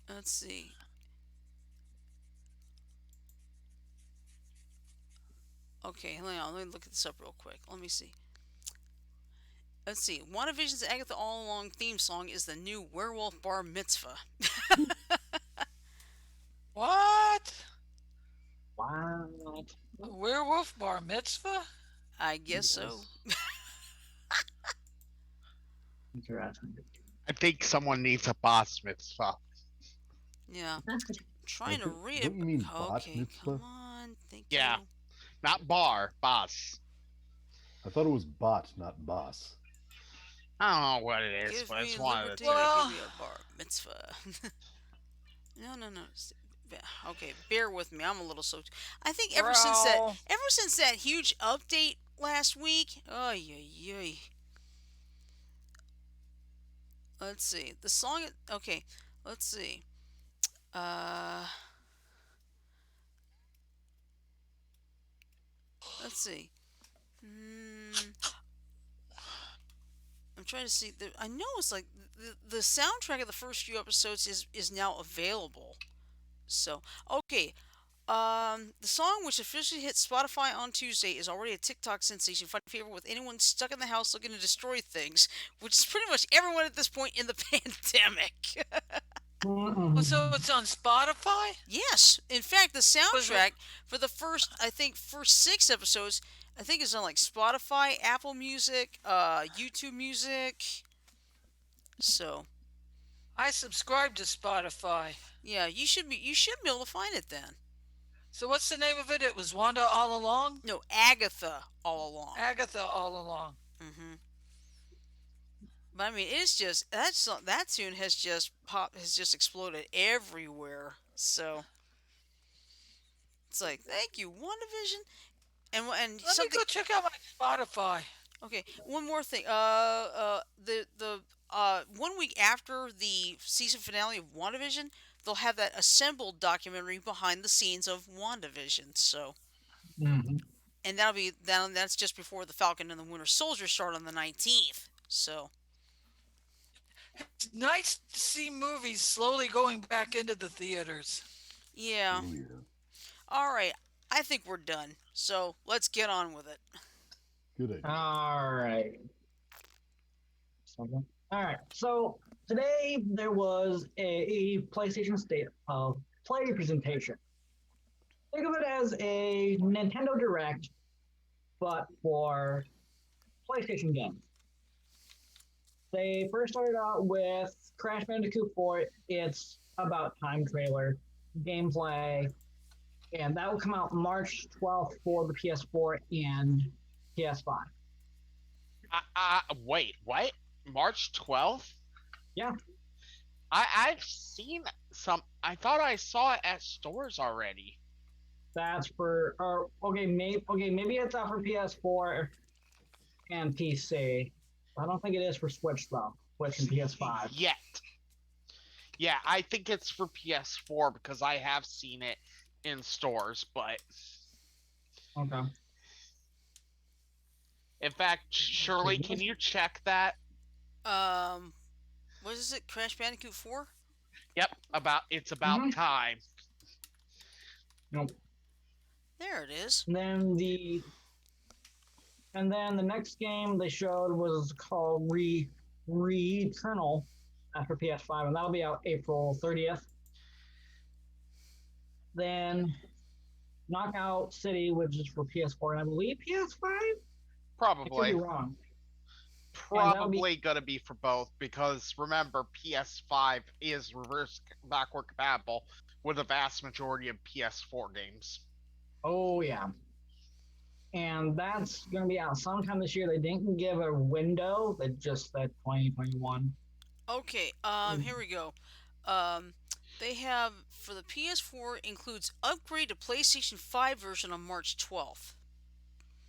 Let's see. Okay, hang on. Let me look this up real quick. Let me see. Let's see. WandaVision's Agatha All Along theme song is the new Werewolf Bar Mitzvah. What? What? A werewolf bar mitzvah? I guess so. Yes. Interesting. I think someone needs a boss mitzvah. Yeah. Trying to read Don't it. you mean bat Okay, mitzvah? come on. Thank Yeah. you. Not bar, boss. I thought it was bot, not boss. I don't know what it is, Give but me it's one of the liberty, two. Well- give me a bar mitzvah. No, no, no. Okay, bear with me. I'm a little so. I think ever since that huge update last week. Oh yeah. Let's see. The song. Okay. Let's see. Let's see. I'm trying to see. I know it's like the soundtrack of the first few episodes is now available. So okay. The song, which officially hit Spotify on Tuesday, is already a TikTok sensation, finding favor with anyone stuck in the house looking to destroy things, which is pretty much everyone at this point in the pandemic. So it's on Spotify? Yes. In fact, the Was soundtrack for the first 6 episodes, I think is on like Spotify, Apple Music, YouTube Music. So I subscribe to Spotify. yeah, you should be able to find it then. So what's the name of it? It was Wanda all along? No, Agatha all along. Agatha all along. hmm But I mean, it's just that tune has just exploded everywhere. So it's like, thank you, WandaVision, and Let me something. go check out my Spotify. Okay, one more thing. The 1 week after the season finale of WandaVision, they'll have that assembled documentary behind the scenes of WandaVision. So, and that's just before the Falcon and the Winter Soldier start on the 19th. So, It's nice to see movies slowly going back into the theaters. yeah. Oh, yeah. All right, I think we're done. So let's get on with it. Good idea. All right. All right. So today there was a PlayStation State of Play presentation. Think of it as a Nintendo Direct, but for PlayStation games. They first started out with Crash Bandicoot 4. It's about time trailer, gameplay, and that will come out March 12th for the PS4 and PS5. Wait, what? March 12th? Yeah. I've seen some. I thought I saw it at stores already. That's for, or maybe it's out for PS4 and PC. I don't think it is for Switch though. Switch and PS5. Yet. Yeah, I think it's for PS4 because I have seen it in stores, but Okay. in fact, Shirley, can you check that? What is it? Crash Bandicoot 4? Yep, it's about time. Nope. There it is. And then the next game they showed was called Returnal for PS5, and that'll be out April 30th. Then Knockout City, which is for PS4, and I believe PS5. I Probably. could be wrong. Probably gonna be for both because remember, PS5 is reverse backward compatible with a vast majority of PS4 games. Oh yeah. And that's going to be out sometime this year. They didn't give a window. They just said 2021. Okay, here we go. They have for the PS4 includes upgrade to PlayStation 5 version on March 12th.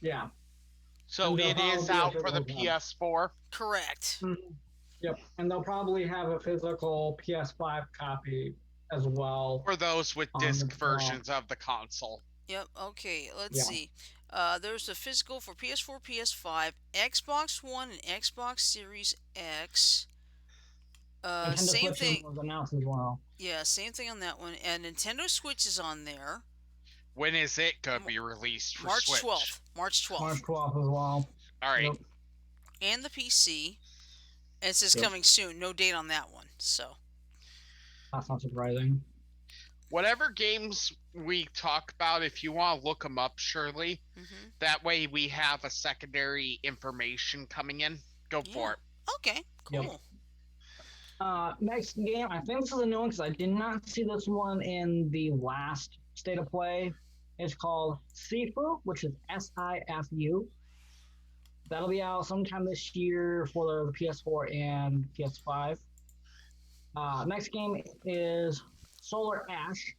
Yeah. So And they'll it is probably out have for the it as PS4. Correct. Yep. And they'll probably have a physical PS5 copy as well. For those with On disc the- versions of the console. Yep. Okay. Let's Yeah. see. There's a physical for PS4, PS5, Xbox One, and Xbox Series X. Nintendo Same Switch thing. was announced as well. Yeah, same thing on that one. And Nintendo Switch is on there. When is it gonna be released for March Switch? 12th. March 12th. March 12th as well. All right. Yep. And the PC. And it says Yep. coming soon. No date on that one. So. That's not surprising. Whatever games we talk about, if you want to look them up, Shirley, that way we have a secondary information coming in. Go for it. Okay. Cool. Yep. Next game, I think this is a new one because I did not see this one in the last State of Play. It's called Sifu, which is SIFU. That'll be out sometime this year for the PS4 and PS5. Next game is Solar Ash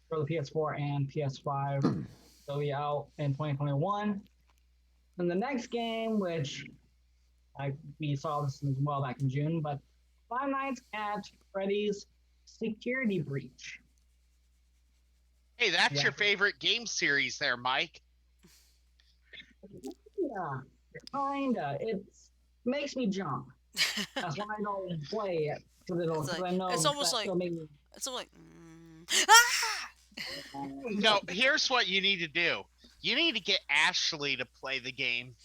for the PS4 and PS5. They'll be out in 2021. And the next game, which we saw this as well back in June, but Five Nights at Freddy's Security Breach. Hey, that's Yeah. your favorite game series there, Mike. Yeah, kinda. It makes me jump. That's why I don't play it. Because I know it's almost that like- it'll make me... It's like. Ah! No, here's what you need to do. You need to get Ashley to play the game.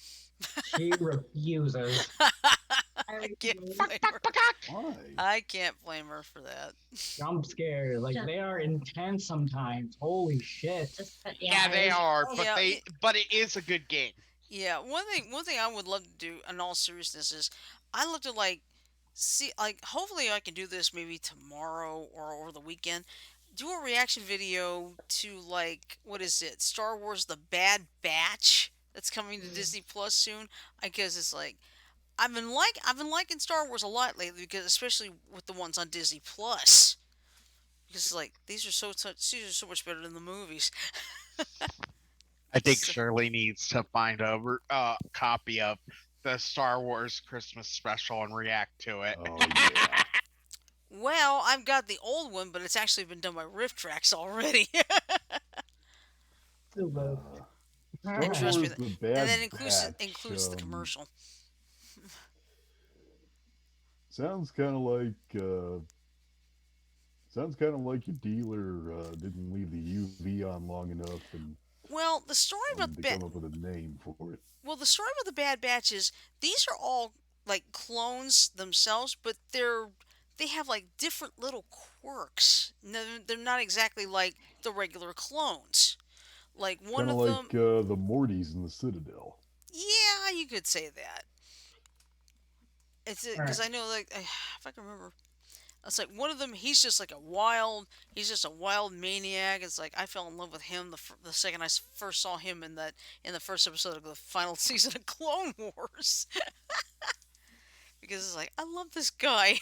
She refuses. I can't Fuck, blame fuck, her. fuck, fuck. Why? I can't blame her for that. Jump scares. Like they are intense sometimes. Holy shit. Yeah, they are, but Yeah, but it is a good game. yeah. One thing I would love to do, in all seriousness, is I love to like see, like, hopefully I can do this maybe tomorrow or over the weekend. Do a reaction video to, like, what is it? Star Wars: The Bad Batch that's coming to Disney Plus soon. Because it's like I've been liking Star Wars a lot lately, because especially with the ones on Disney Plus. Because it's like these are so much better than the movies. I think So, Shirley needs to find a copy of the Star Wars Christmas special and react to it. Oh yeah. well, I've got the old one, but it's actually been done by Rift Tracks already. Uh, And Star trust me, Wars: The and Bad then Batch includes the commercial. sounds kind of like your dealer didn't leave the UV on long enough and Well, the story about wanted the to come up with a name for it. Bad Batch is these are all like clones themselves, but they have like different little quirks. No, they're not exactly like the regular clones. Like It's one kind of of like them, the Mortys in the Citadel. yeah, you could say that. It's All right. because I know, like, if I can remember, it's like one of them. He's just a wild maniac. It's like I fell in love with him the second I first saw him in the first episode of the final season of Clone Wars. Because it's like I love this guy.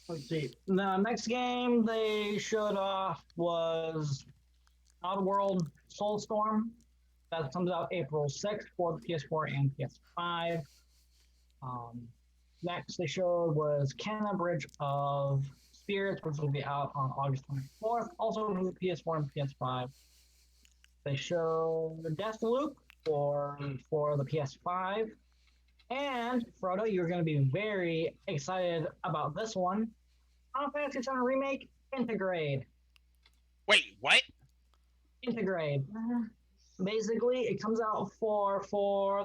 Let's see. The next game they showed off was Oddworld Soulstorm. That comes out April 6th for the PS4 and PS5. Um, Next they showed was Canada Bridge of Spirits, which will be out on August 24th, also for the PS4 and PS5. They showed Deathloop for the PS5. And Frodo, you're going to be very excited about this one. Final Fantasy VII Remake Integrate. Wait, what? Integrate. Basically, it comes out for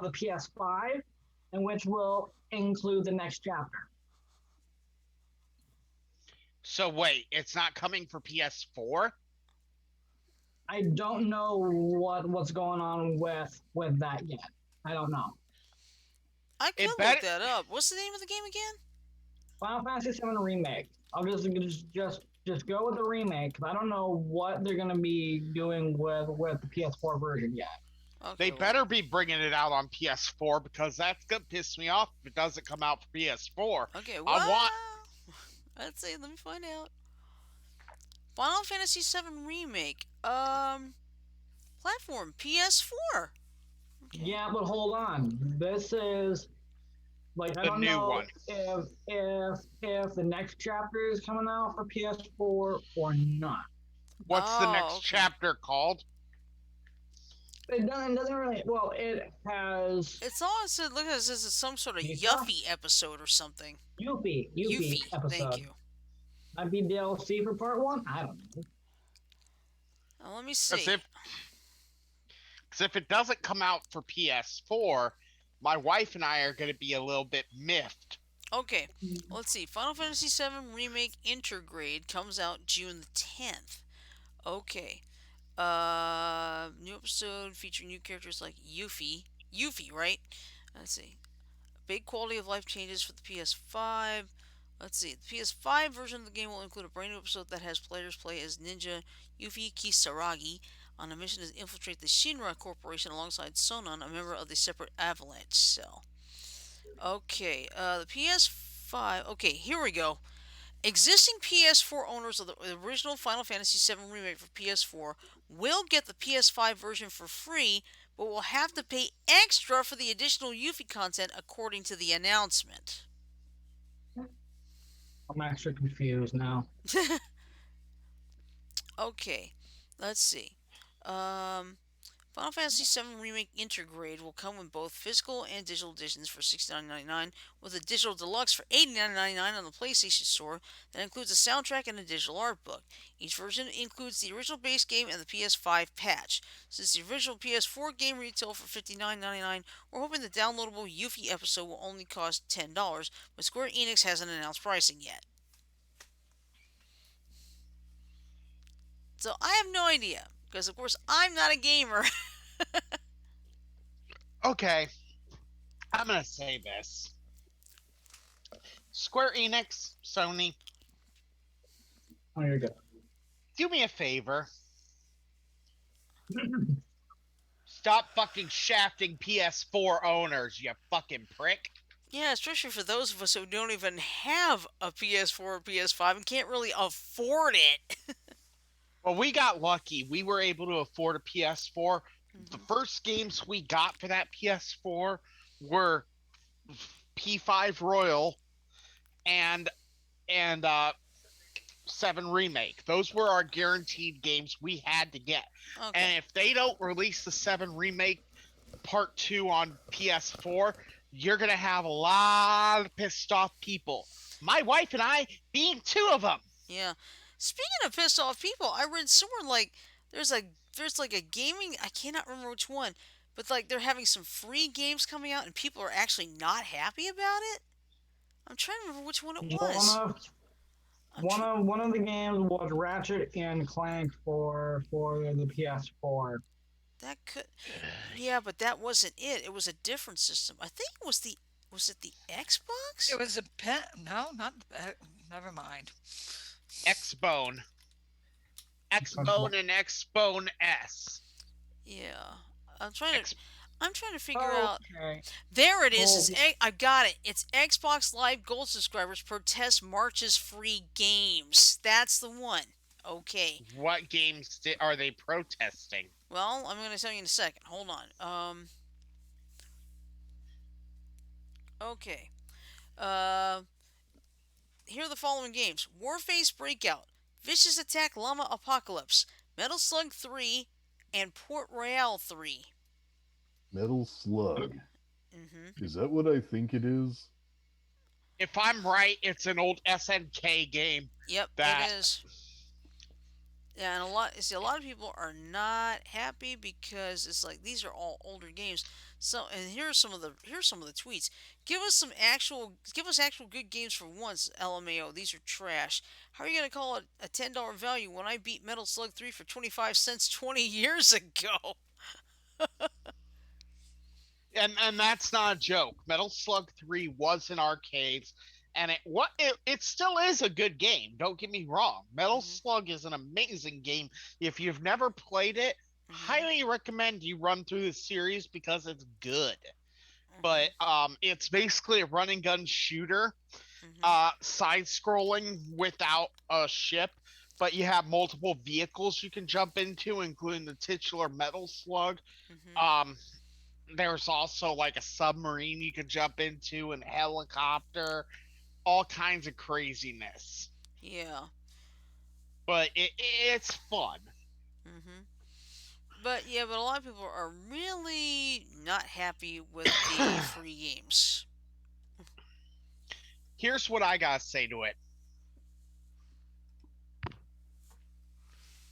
the PS5, and which will include the next chapter. So wait, it's not coming for PS4? I don't know what's going on with that yet. I don't know. I could It look better. that up. What's the name of the game again? Final Fantasy VII Remake. I'll just go with the remake because I don't know what they're gonna be doing with the PS4 version yet. Okay, They well, better be bringing it out on PS4 because that's gonna piss me off if it doesn't come out for PS4. okay, I well, want. let's see. Let me find out. Final Fantasy VII Remake. Platform PS4. Okay. Yeah, but hold on. This is like I The don't new know one. if the next chapter is coming out for PS4 or not. What's the Oh, next okay. chapter called? It doesn't really. Well, it has It's all it said. Look at this. This is some sort of Yeah. Yuffie episode or something. Yuffie episode. Thank you. Might be DLC for part one. I don't know. Now, let me Because see. if it doesn't come out for PS4, my wife and I are going to be a little bit miffed. Okay, let's see. Final Fantasy VII Remake Intergrade comes out June the 10th. Okay. New episode featuring new characters like Yuffie. Yuffie, right? Let's see. Big quality of life changes for the PS5. Let's see. The PS5 version of the game will include a brand new episode that has players play as Ninja Yuffie Kisaragi on a mission to infiltrate the Shinra Corporation alongside Sonon, a member of the separate Avalanche cell. Okay, the PS5. Okay, here we go. Existing PS4 owners of the original Final Fantasy VII Remake for PS4 will get the PS5 version for free, but will have to pay extra for the additional Yuffie content, according to the announcement. I'm actually confused now. Okay, let's see. Um, Final Fantasy VII Remake Intergrade will come with both physical and digital editions for $69.99, with a digital deluxe for $89.99 on the PlayStation Store that includes a soundtrack and a digital art book. Each version includes the original base game and the PS5 patch. Since the original PS4 game retailed for $59.99, we're hoping the downloadable Yuffie episode will only cost $10, but Square Enix hasn't announced pricing yet. So I have no idea, because of course I'm not a gamer. Okay, I'm gonna say this. Square Enix, Sony, Oh, you're good. do me a favor. Stop fucking shafting PS4 owners, you fucking prick. Yeah, especially for those of us who don't even have a PS4 or PS5 and can't really afford it. Well, we got lucky. We were able to afford a PS4. The first games we got for that PS4 were P5 Royal and 7 Remake. Those were our guaranteed games we had to get. Okay. And if they don't release the 7 Remake Part 2 on PS4, you're going to have a lot of pissed off people. My wife and I being two of them. Yeah. Speaking of pissed off people, I read somewhere like there's like a gaming, I cannot remember which one, but like they're having some free games coming out and people are actually not happy about it. I'm trying to remember which one it was. One of the games was Ratchet and Clank for the PS4. That could, yeah, but that wasn't it. It was a different system. I think it was the Xbox? It was a pen. No, not. Never mind. Xbone. Xbone and Xbone S. Yeah, I'm trying to figure out. Okay. There it is. Well, I got it. It's Xbox Live Gold subscribers protest March's free games. That's the one. Okay. What games are they protesting? Well, I'm going to tell you in a second. Hold on. Okay. Here are the following games: Warface Breakout, Vicious Attack Llama Apocalypse, Metal Slug 3, and Port Royale 3. Metal Slug. Mm-hmm. Is that what I think it is? If I'm right, it's an old SNK game. Yep, it is. Yeah, and a lot of people are not happy because it's like these are all older games. So, and here's some of the tweets. Give us actual good games for once, LMAO. These are trash. How are you gonna call it a $10 value when I beat Metal Slug 3 for 25 cents 20 years ago? And that's not a joke. Metal Slug 3 was in arcades, and it still is a good game. Don't get me wrong. Metal Slug is an amazing game. If you've never played it, highly recommend you run through the series because it's good. But it's basically a run and gun shooter, side scrolling without a ship, but you have multiple vehicles you can jump into, including the titular Metal Slug. There's also like a submarine you can jump into, and helicopter, all kinds of craziness. Yeah. But it's fun. But a lot of people are really not happy with the free games. Here's what I gotta say to it.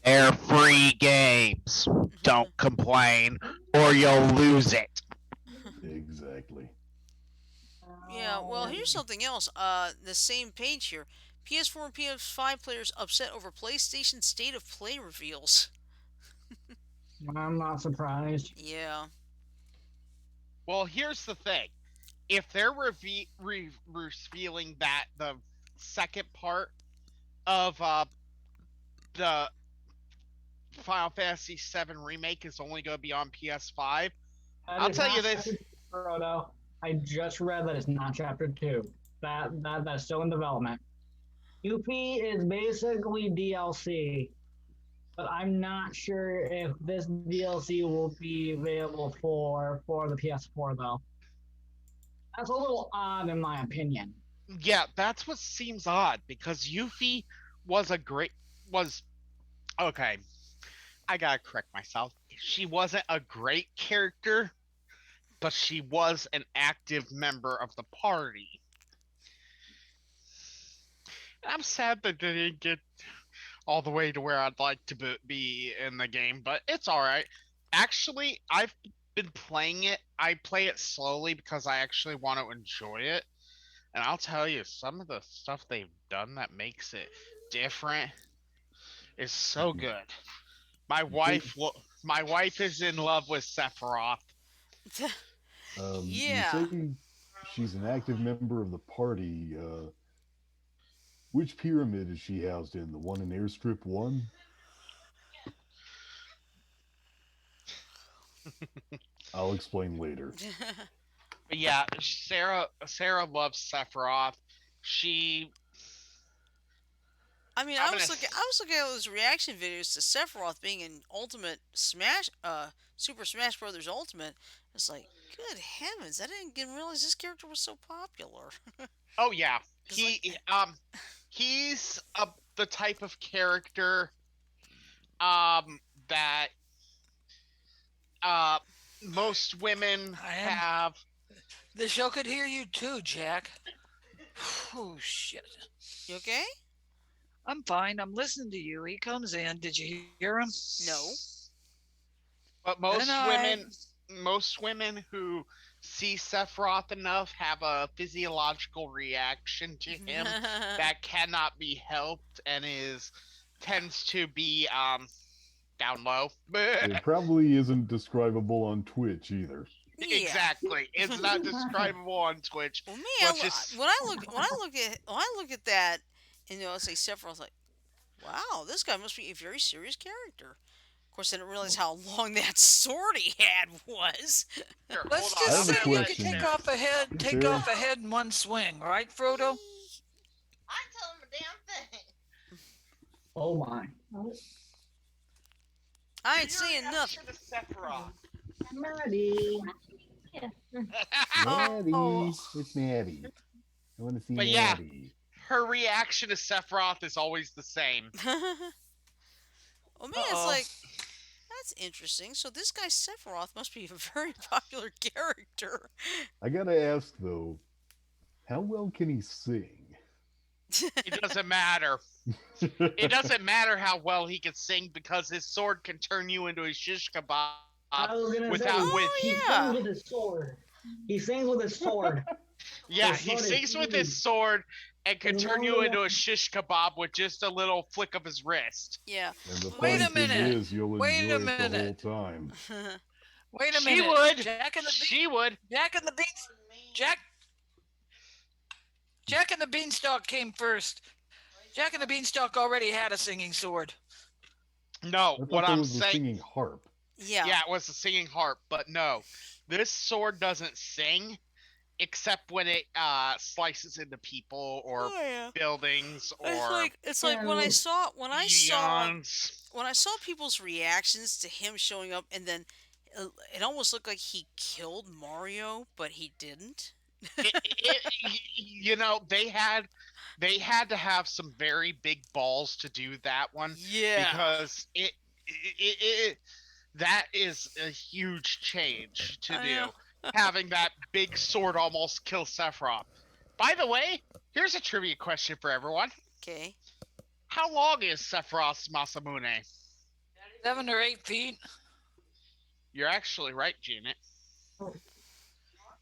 They're free games. Don't complain, or you'll lose it. Exactly. Yeah, well, here's something else. The same page here. PS4 and PS5 players upset over PlayStation State of Play reveals. I'm not surprised. Yeah. Well, here's the thing. If they're revealing that the second part of the Final Fantasy VII Remake is only going to be on PS5, I'll tell you this. Frodo, I just read that it's not Chapter 2. That's still in development. Yuffie is basically DLC, but I'm not sure if this DLC will be available for the PS4 though. That's a little odd in my opinion. Yeah, that's what seems odd, because Yuffie was okay. I gotta correct myself. she wasn't a great character, but she was an active member of the party. And I'm sad that they didn't get all the way to where I'd like to be in the game, but it's all right. Actually, I've been playing it. I play it slowly because I actually want to enjoy it. And I'll tell you, some of the stuff they've done that makes it different is so good. My wife, my wife is in love with Sephiroth. You Yeah. say she's an active member of the party. Which pyramid is she housed in? The one in Airstrip 1? I'll explain later. But yeah, Sarah loves Sephiroth. She I mean, I'm I gonna was looking at those reaction videos to Sephiroth being in Ultimate Smash, Super Smash Brothers Ultimate. It's like, good heavens, I didn't realize this character was so popular. Oh yeah. 'Cause, like, He's the type of character that uh most women have. The show could hear you too, Jack. Oh shit. you okay? I'm fine. I'm listening to you. He comes in. Did you hear him? No. But most women who see Sephiroth enough have a physiological reaction to him that cannot be helped and tends to be down low. It probably isn't describable on Twitch either. Yeah. Exactly. It's not describable on Twitch. Well, me, Just when I look at that, and I say Sephiroth, like, wow, this guy must be a very serious character. Of course, I didn't realize how long that sword he had was. here, Let's hold on. just I say have a you could question. take Sarah? off a head in one swing, right, Frodo? I tell him a damn thing. Oh my. I ain't saying nothing. Sephiroth. Maddie. Maddie, Oh. it's Maddie. I want to see But yeah. Maddie. Her reaction to Sephiroth is always the same. Well, man, it's Uh-oh. like, that's interesting. So this guy Sephiroth must be a very popular character. I gotta ask though, how well can he sing? It doesn't matter. It doesn't matter how well he can sing because his sword can turn you into a shish kebab I was gonna without say, with. he yeah. sings with his sword. He sings with his sword. Yeah, His he sword is sings with his huge. sword and can His turn you sword- into a shish kebab with just a little flick of his wrist. Yeah. And the Wait funny a thing minute. is, you'll Wait a enjoy it the whole minute. time. Wait a She minute. would. Jack and the She would. Jack and the Beans. Jack and the Beanstalk came first. Jack and the Beanstalk already had a singing sword. No, I thought what that I'm was a saying. singing harp. Yeah. Yeah, it was a singing harp, but no, this sword doesn't sing, except when it slices into people or Oh, yeah. buildings or It's like when I saw eons. people's reactions to him showing up, and then it almost looked like he killed Mario, but he didn't. You know, they had to have some very big balls to do that one Yeah. because it that is a huge change to I do. know. Having that big sword almost kill Sephiroth. By the way, here's a trivia question for everyone. Okay. How long is Sephiroth's Masamune? 7 or 8 feet. You're actually right, Janet.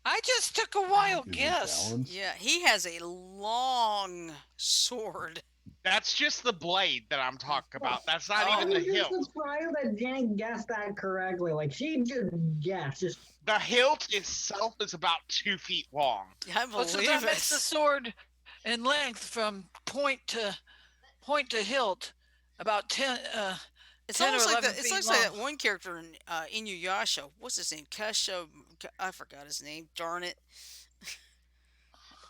I just took a wild Is it guess. balanced? Yeah, he has a long sword. That's just the blade that I'm talking about. That's not Oh. even the I'm just hilt. surprised that Jenny guessed that correctly. Like, she just guessed. Just The hilt itself is about 2 feet long. I Well, so believe that makes the it. sword in length from point to hilt about 10. It's 10 or almost like 11 it's feet almost like that long. one character in Inuyasha. What's his name? Kasho. I forgot his name. Darn it.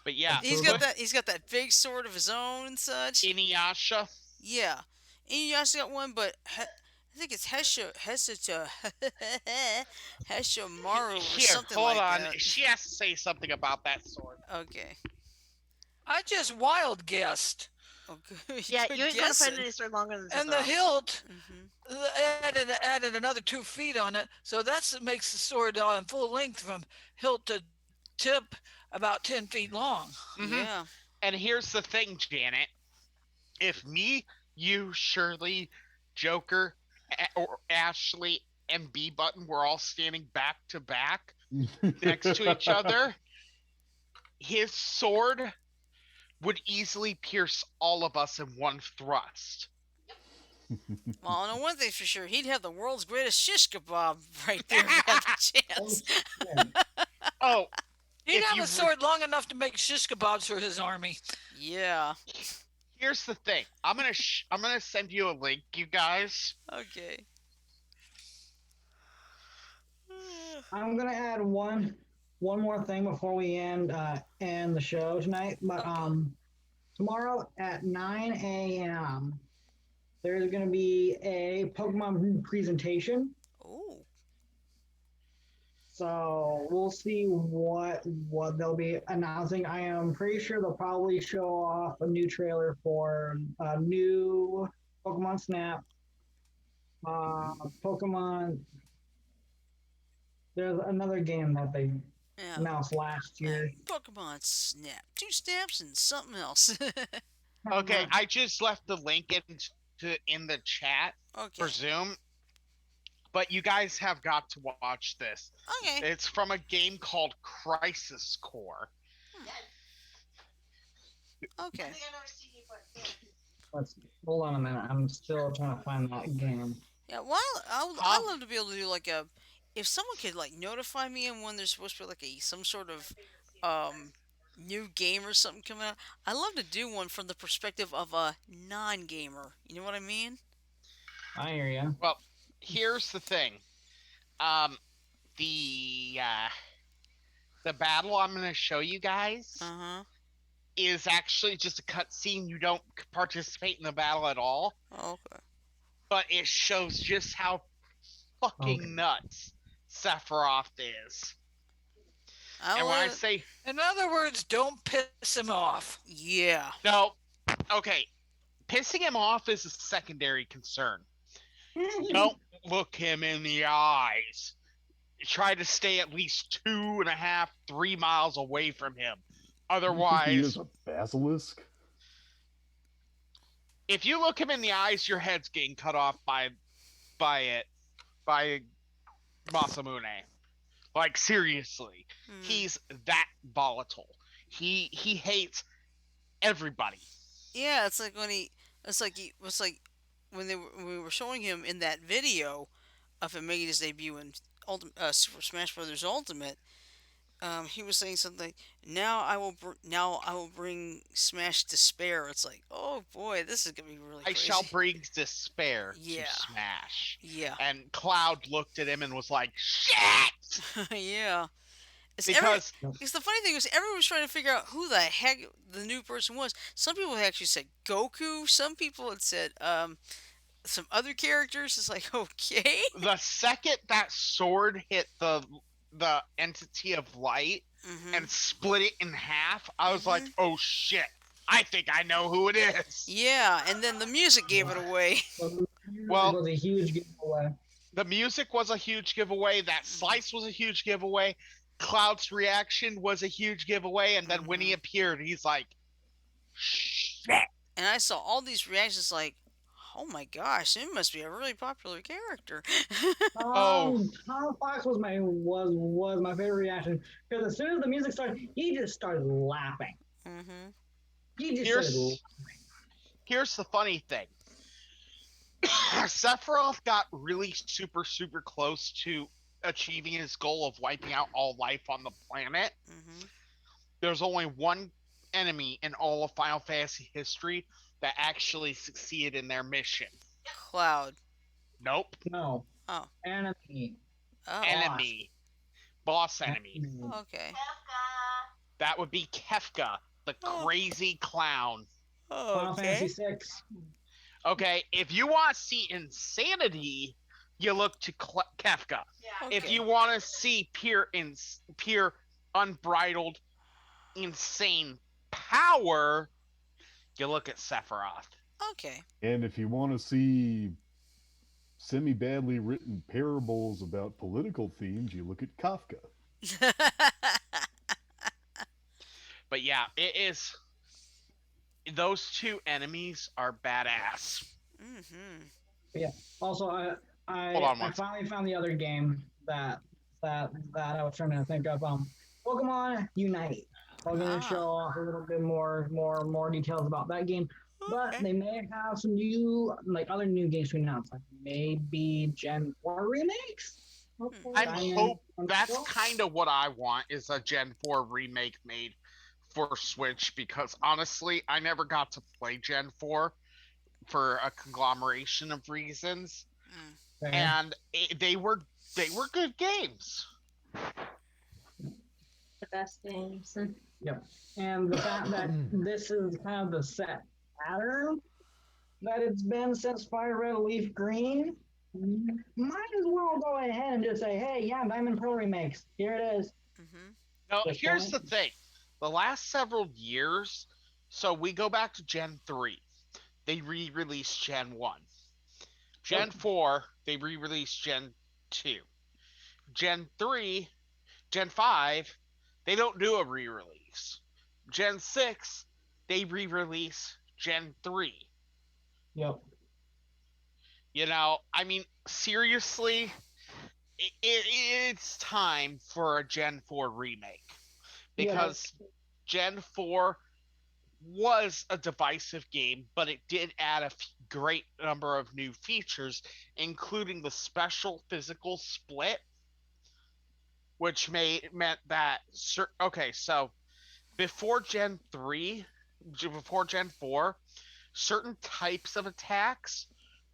But yeah, He's got that big sword of his own and such. Inuyasha. Yeah. Inuyasha got one, but I think it's Heshomaru or Here, something hold like on. that. She has to say something about that sword. Okay. I just wild guessed. Okay, Yeah, good you ain't gonna find guessing. any sword longer than And the Sephiroth. hilt Hmm. added another 2 feet on it, so that makes the sword on full length from hilt to tip about 10 feet long. Hmm. Yeah. And here's the thing, Janet. If me, you, Shirley, Joker, or Ashley, and B Button were all standing back to back next to each other, his sword would easily pierce all of us in one thrust. Well, I know one thing for sure. He'd have the world's greatest shish kebab right there if he had the Oh, chance. shit. Oh, He'd if have you a sword long enough to make shish kebabs for his army. Yeah. here's the thing, I'm gonna send you a link, you guys. Okay. I'm gonna add one more thing before we end the show tonight. But Okay. tomorrow at 9 a.m. there's gonna be a Pokemon presentation. Oh. So we'll see what they'll be announcing. I am pretty sure they'll probably show off a new trailer for a new Pokemon Snap, Pokemon. There's another game that they Yeah. announced last year. Pokemon Snap. 2 snaps and something else. Okay, I just left the link in the chat for Okay. Zoom, but you guys have got to watch this. Okay. It's from a game called Crisis Core. Okay. I think I know a CD for it. Let's hold on a minute. I'm still trying to find that game. Yeah. Well, Huh? I'd love to be able to do like a. If someone could like notify me and when there's supposed to be like some sort of new game or something coming out, I'd love to do one from the perspective of a non-gamer. You know what I mean? I hear you. Well, here's the thing. The the battle I'm going to show you guys Uh huh. is actually just a cutscene. You don't participate in the battle at all, Okay. but it shows just how fucking Okay. nuts Sephiroth is. I And when I love. say In other words, don't piss him off. Yeah. no, okay, pissing him off is a secondary concern. Don't look him in the eyes. Try to stay at least 2.5, 3 miles away from him. He Otherwise, is a basilisk. if you look him in the eyes, your head's getting cut off by Masamune. Like seriously, Hmm. he's that volatile. He hates everybody. Yeah. It's like when he. It's like when we were showing him in that video of him making his debut in Super Smash Brothers Ultimate. He was saying something. Now I will bring Smash to spare. It's like, oh boy, this is gonna be really I crazy. shall bring despair Yeah. to Smash. Yeah. And Cloud looked at him and was like, "Shit!" Yeah. It's Because It's the funny thing is everyone was trying to figure out who the heck the new person was. Some people had actually said Goku. Some people had said some other characters. It's like okay. the second that sword hit the entity of light Hmm. and split it in half, I was like, Mhm. "Oh shit! I think I know who it is." Yeah, and then the music gave it away. Well- it was a huge giveaway. The music was a huge giveaway. That slice was a huge giveaway. Cloud's reaction was a huge giveaway. And then when he appeared, he's like, "Shit!" And I saw all these reactions like, oh my gosh, it must be a really popular character. Oh. Tom Fox was my favorite reaction because as soon as the music started, he just started laughing. Hmm. He just Here's- started. Here's the funny thing. Sephiroth got really super close to achieving his goal of wiping out all life on the planet. Hmm. There's only one enemy in all of Final Fantasy history that actually succeeded in their mission. Cloud. Nope. No. Oh. Enemy. Oh. Enemy. Boss enemy. Okay. That would be Kefka, the crazy clown. Final Fantasy Okay. VI. Okay, if you want to see insanity, you look to Kefka. If Okay. you want to see pure unbridled, insane power, You look at Sephiroth. Okay. And if you want to see semi badly written parables about political themes, you look at Kafka. But yeah, it is. Those two enemies are badass. Mm-hmm. Yeah. Also, Hold on I one second. finally found the other game that I was trying to think of. Pokemon Unite. I was going to Ah. show off a little bit more details about that game, but Okay. they may have some new like other new games to announce, like maybe Gen 4 remakes. Hopefully, I'm Diamond hope that's Pearl. kind of what I want is a Gen 4 remake made for Switch because honestly, I never got to play Gen 4 for a conglomeration of reasons, Mm. Fair. and they were good games. The best games. Yep. And the fact that this is kind of the set pattern that it's been since Fire Red Leaf Green, might as well go ahead and just say, hey, yeah, Diamond Pearl remakes. Here it is. Mm-hmm. Now, This here's the point. thing: the last several years, so we go back to Gen 3, they re-released Gen 1. Gen Yep. 4, they re-released Gen 2. Gen 3, Gen 5, they don't do a re-release. Gen 6, they re-release Gen 3. Yep. I mean, seriously, it's time for a Gen 4 remake Yeah. because Gen 4 was a divisive game, but it did add a great number of new features, including the special physical split, which meant that okay, so before Gen 3, before Gen 4, certain types of attacks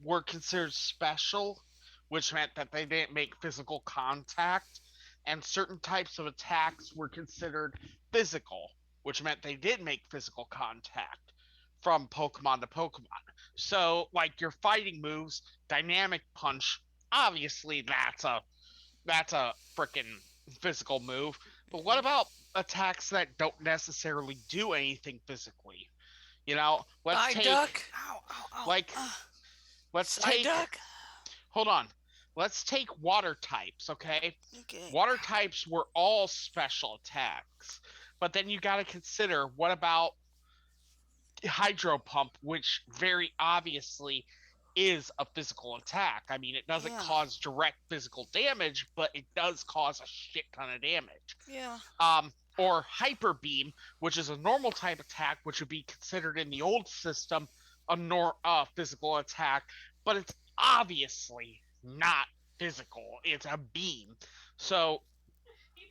were considered special, which meant that they didn't make physical contact, and certain types of attacks were considered physical, which meant they did make physical contact from Pokemon to Pokemon. So, like your fighting moves, Dynamic Punch, obviously that's a freaking physical move. But what about attacks that don't necessarily do anything physically? Let's take Psyduck. Ow, ow, ow. like let's take Psyduck. hold on. Let's take water types, okay? Okay. Water types were all special attacks. But then you got to consider what about Hydro Pump, which very obviously is a physical attack. I mean, it doesn't Yeah. cause direct physical damage, but it does cause a shit ton of damage. Yeah. Or Hyper Beam, which is a normal type attack, which would be considered in the old system a physical attack, but it's obviously not physical. It's a beam. So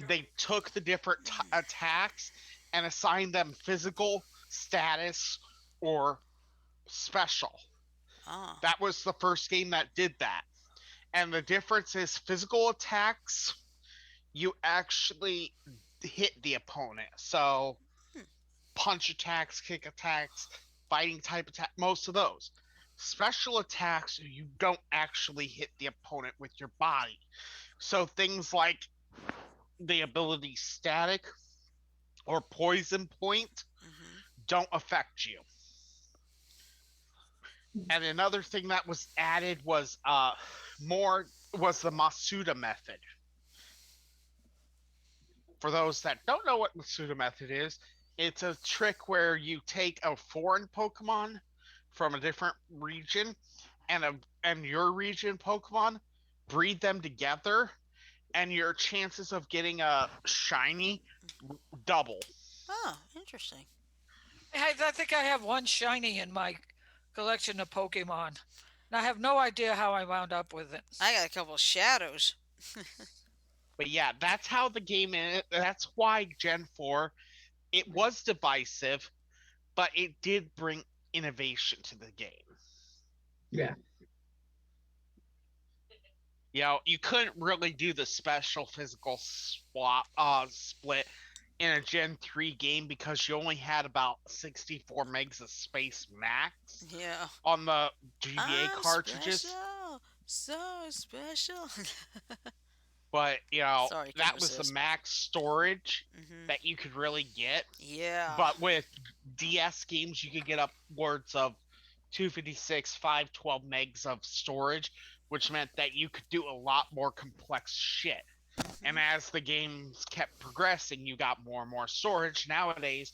they took the different attacks and assigned them physical, status, or special. Ah. That was the first game that did that. And the difference is physical attacks, you actually hit the opponent. So Hmm. punch attacks, kick attacks, fighting type attack, most of those. Special attacks, you don't actually hit the opponent with your body. So things like the ability static or poison point Mm-hmm. don't affect you. And another thing that was added was the Masuda Method. For those that don't know what Masuda Method is, it's a trick where you take a foreign Pokemon from a different region and your region Pokemon, breed them together, and your chances of getting a shiny double. Oh, interesting. I think I have one shiny in my collection of Pokemon. And I have no idea how I wound up with it. I got a couple of shadows. But yeah, that's how the game is. That's why Gen 4, it was divisive, but it did bring innovation to the game. Yeah. You couldn't really do the special physical split in a Gen 3 game because you only had about 64 megs of space max Yeah. on the GBA I'm cartridges. special. So special. But, Sorry, couldn't that was the resist. max storage Mm-hmm. that you could really get. Yeah. But with DS games, you could get upwards of 256, 512 megs of storage, which meant that you could do a lot more complex shit. And Mhm. as the games kept progressing, you got more and more storage. Nowadays,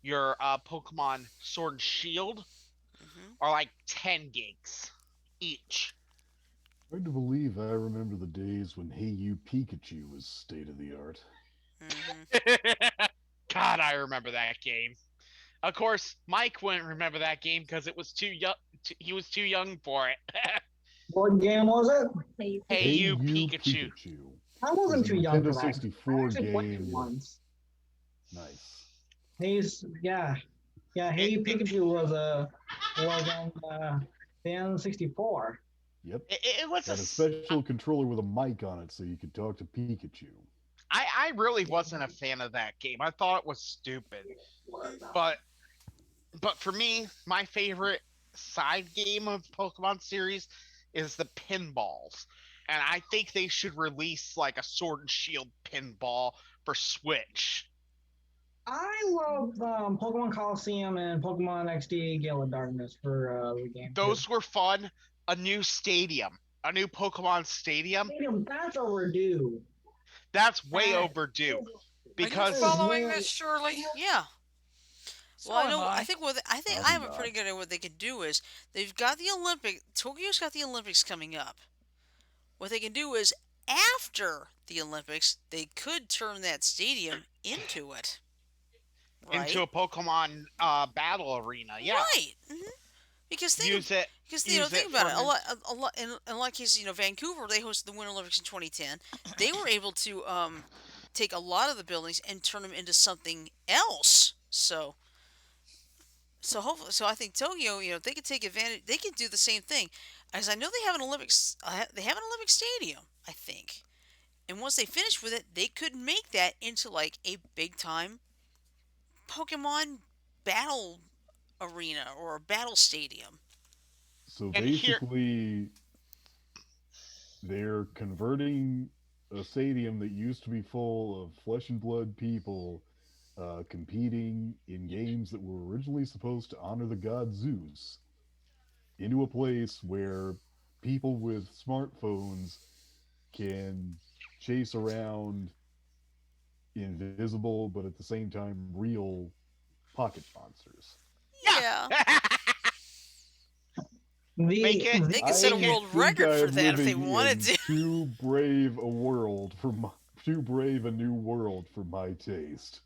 your Pokemon Sword and Shield Mhm. are like 10 gigs each. Hard to believe I remember the days when Hey You Pikachu was state of the art. Mhm. God, I remember that game. Of course, Mike wouldn't remember that game because it was too young. He was too young for it. What game was it? Hey, Hey you You Pikachu. Pikachu I was wasn't a too young Nintendo for that. I 64 actually played it game. once. Nice. He's yeah. It, Hey it, Pikachu was on the N64. Yep. it was Had a special controller with a mic on it so you could talk to Pikachu. I really wasn't a fan of that game. I thought it was stupid. Mhm. But for me, my favorite side game of Pokemon series is the pinballs. And I think they should release like a Sword and Shield pinball for Switch. I love Pokemon Coliseum and Pokemon XD Gale of Darkness for the game too. Those were fun. A new stadium, a new Pokemon stadium. Stadium, that's overdue. That's way That overdue Are you because is following way this, Shirley? Yeah. Well, So I am know. I I. think what I think I Probably have a pretty not. good idea what they could do is they've got the Olympic. Tokyo's got the Olympics coming up. What they can do is after the Olympics, they could turn that stadium into it. into Right. a Pokemon battle arena. Yeah, Right. Because think of use it. because Use think it about for it. A lot in a lot of cases, Vancouver they hosted the Winter Olympics in 2010. They were able to take a lot of the buildings and turn them into something else. So hopefully, so I think Tokyo, if they could take advantage, they could do the same thing. As I know, they have an Olympics, they have an Olympic stadium, I think. And once they finish with it, they could make that into like a big time Pokemon battle arena or a battle stadium. So and here. basically, they're converting a stadium that used to be full of flesh and blood people competing in games that were originally supposed to honor the god Zeus into a place where people with smartphones can chase around invisible but at the same time real pocket monsters. Yeah, Yeah. make it. they could set a Make it. world I think record for I'm that if they living wanted in to. too brave a world for my, too brave a new world for my taste.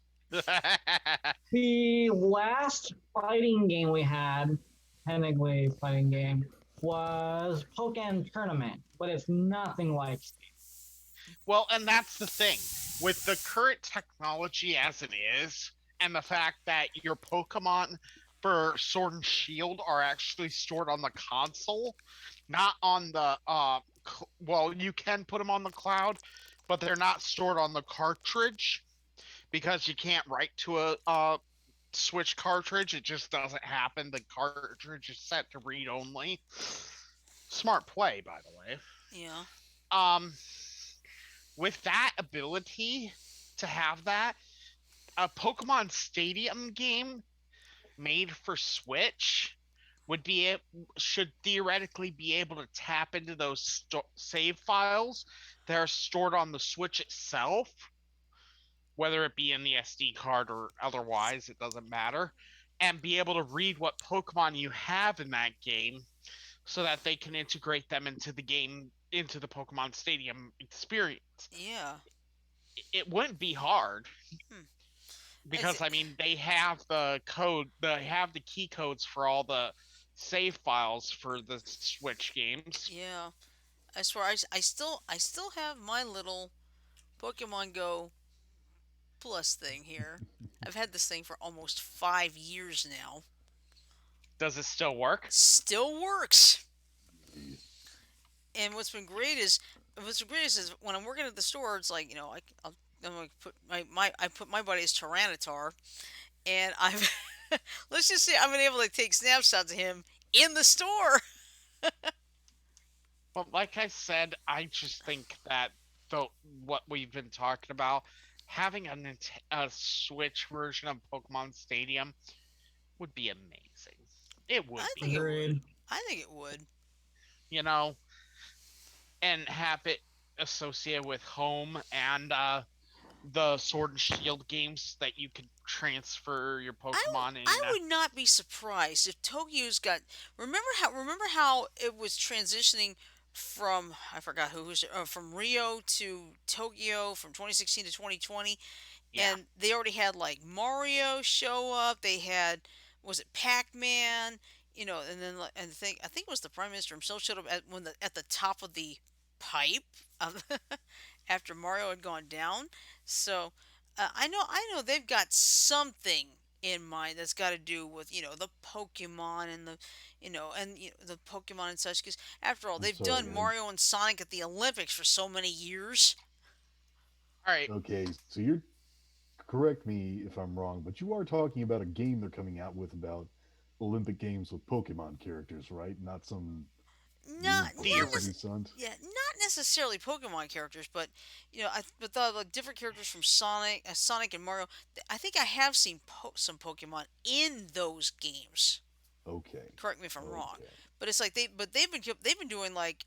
the last fighting game we had, technically fighting game, was Pokemon Tournament, but it's nothing like. Well, and that's the thing. With the current technology as it is, and the fact that your Pokemon for Sword and Shield are actually stored on the console, not on the well, you can put them on the cloud, but they're not stored on the cartridge because you can't write to a Switch cartridge. It just doesn't happen. The cartridge is set to read only. Smart play, by the way. Yeah. Um, with that ability to have that, a Pokemon Stadium game made for Switch would be should theoretically be able to tap into those save files that are stored on the Switch itself, whether it be in the SD card or otherwise, it doesn't matter, and be able to read what Pokemon you have in that game so that they can integrate them into the game, into the Pokemon Stadium experience. Yeah. It wouldn't be hard Hmm. because I mean they have the code, they have the key codes for all the save files for the Switch games. Yeah. I swear, I still have my little Pokemon Go Plus thing here. I've had this thing for almost 5 years now. Does it still work? Still works. And what's been great is when I'm working at the store, it's like I'm gonna put I put my buddy as Tyranitar, and I've let's just say I've been able to take snapshots of him in the store. But like I said, I just think that the what we've been talking about, having a Switch version of Pokemon Stadium would be amazing. It would I be. think it would. Agreed. I think it would. You know, and have it associated with home and the Sword and Shield games that you could transfer your Pokemon I in. would not be surprised if Tokyo's got. Remember how it was transitioning from I forgot who was from Rio to Tokyo from 2016 to 2020, Yeah. and they already had like Mario show up. They had was it Pac-Man, and then and I think it was the Prime Minister himself showed up at the top of the pipe of, after Mario had gone down. So I know they've got something in mind that's got to do with the Pokemon and the Pokemon and such. Because after all, I'm they've sorry. done Mario and Sonic at the Olympics for so many years. All right. Okay, so you're correct me if I'm wrong, but you are talking about a game they're coming out with about Olympic Games with Pokemon characters, right? Not some Not weird The not ori- publicity stunt. Yeah, not necessarily Pokemon characters, but but the like different characters from Sonic and Mario. I think I have seen some Pokemon in those games. Okay, Correct me if I'm wrong, okay. but it's like they've been doing like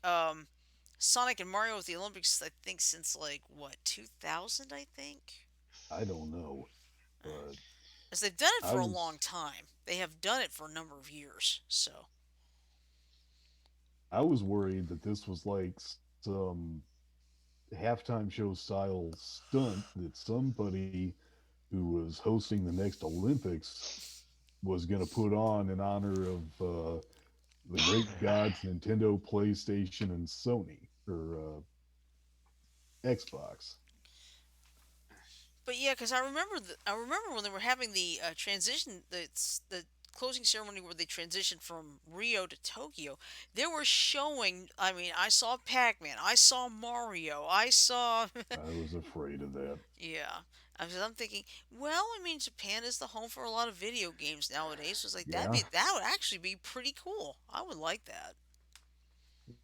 Sonic and Mario with the Olympics. I think since like what 2000, I think. I don't know, Uh, but As they've done it I for a long was time. They have done it for a number of years. So I was worried that this was like some halftime show style stunt that somebody who was hosting the next Olympics was going to put on in honor of the great gods Nintendo, PlayStation, and Sony or Xbox. But yeah, because I remember when they were having the transition, the closing ceremony where they transitioned from Rio to Tokyo. They were showing. I mean, I saw Pac-Man, I saw Mario, I saw. I was afraid of that. Yeah, I'm thinking. Well, I mean, Japan is the home for a lot of video games nowadays. So it's like Yeah, that would actually be pretty cool. I would like that.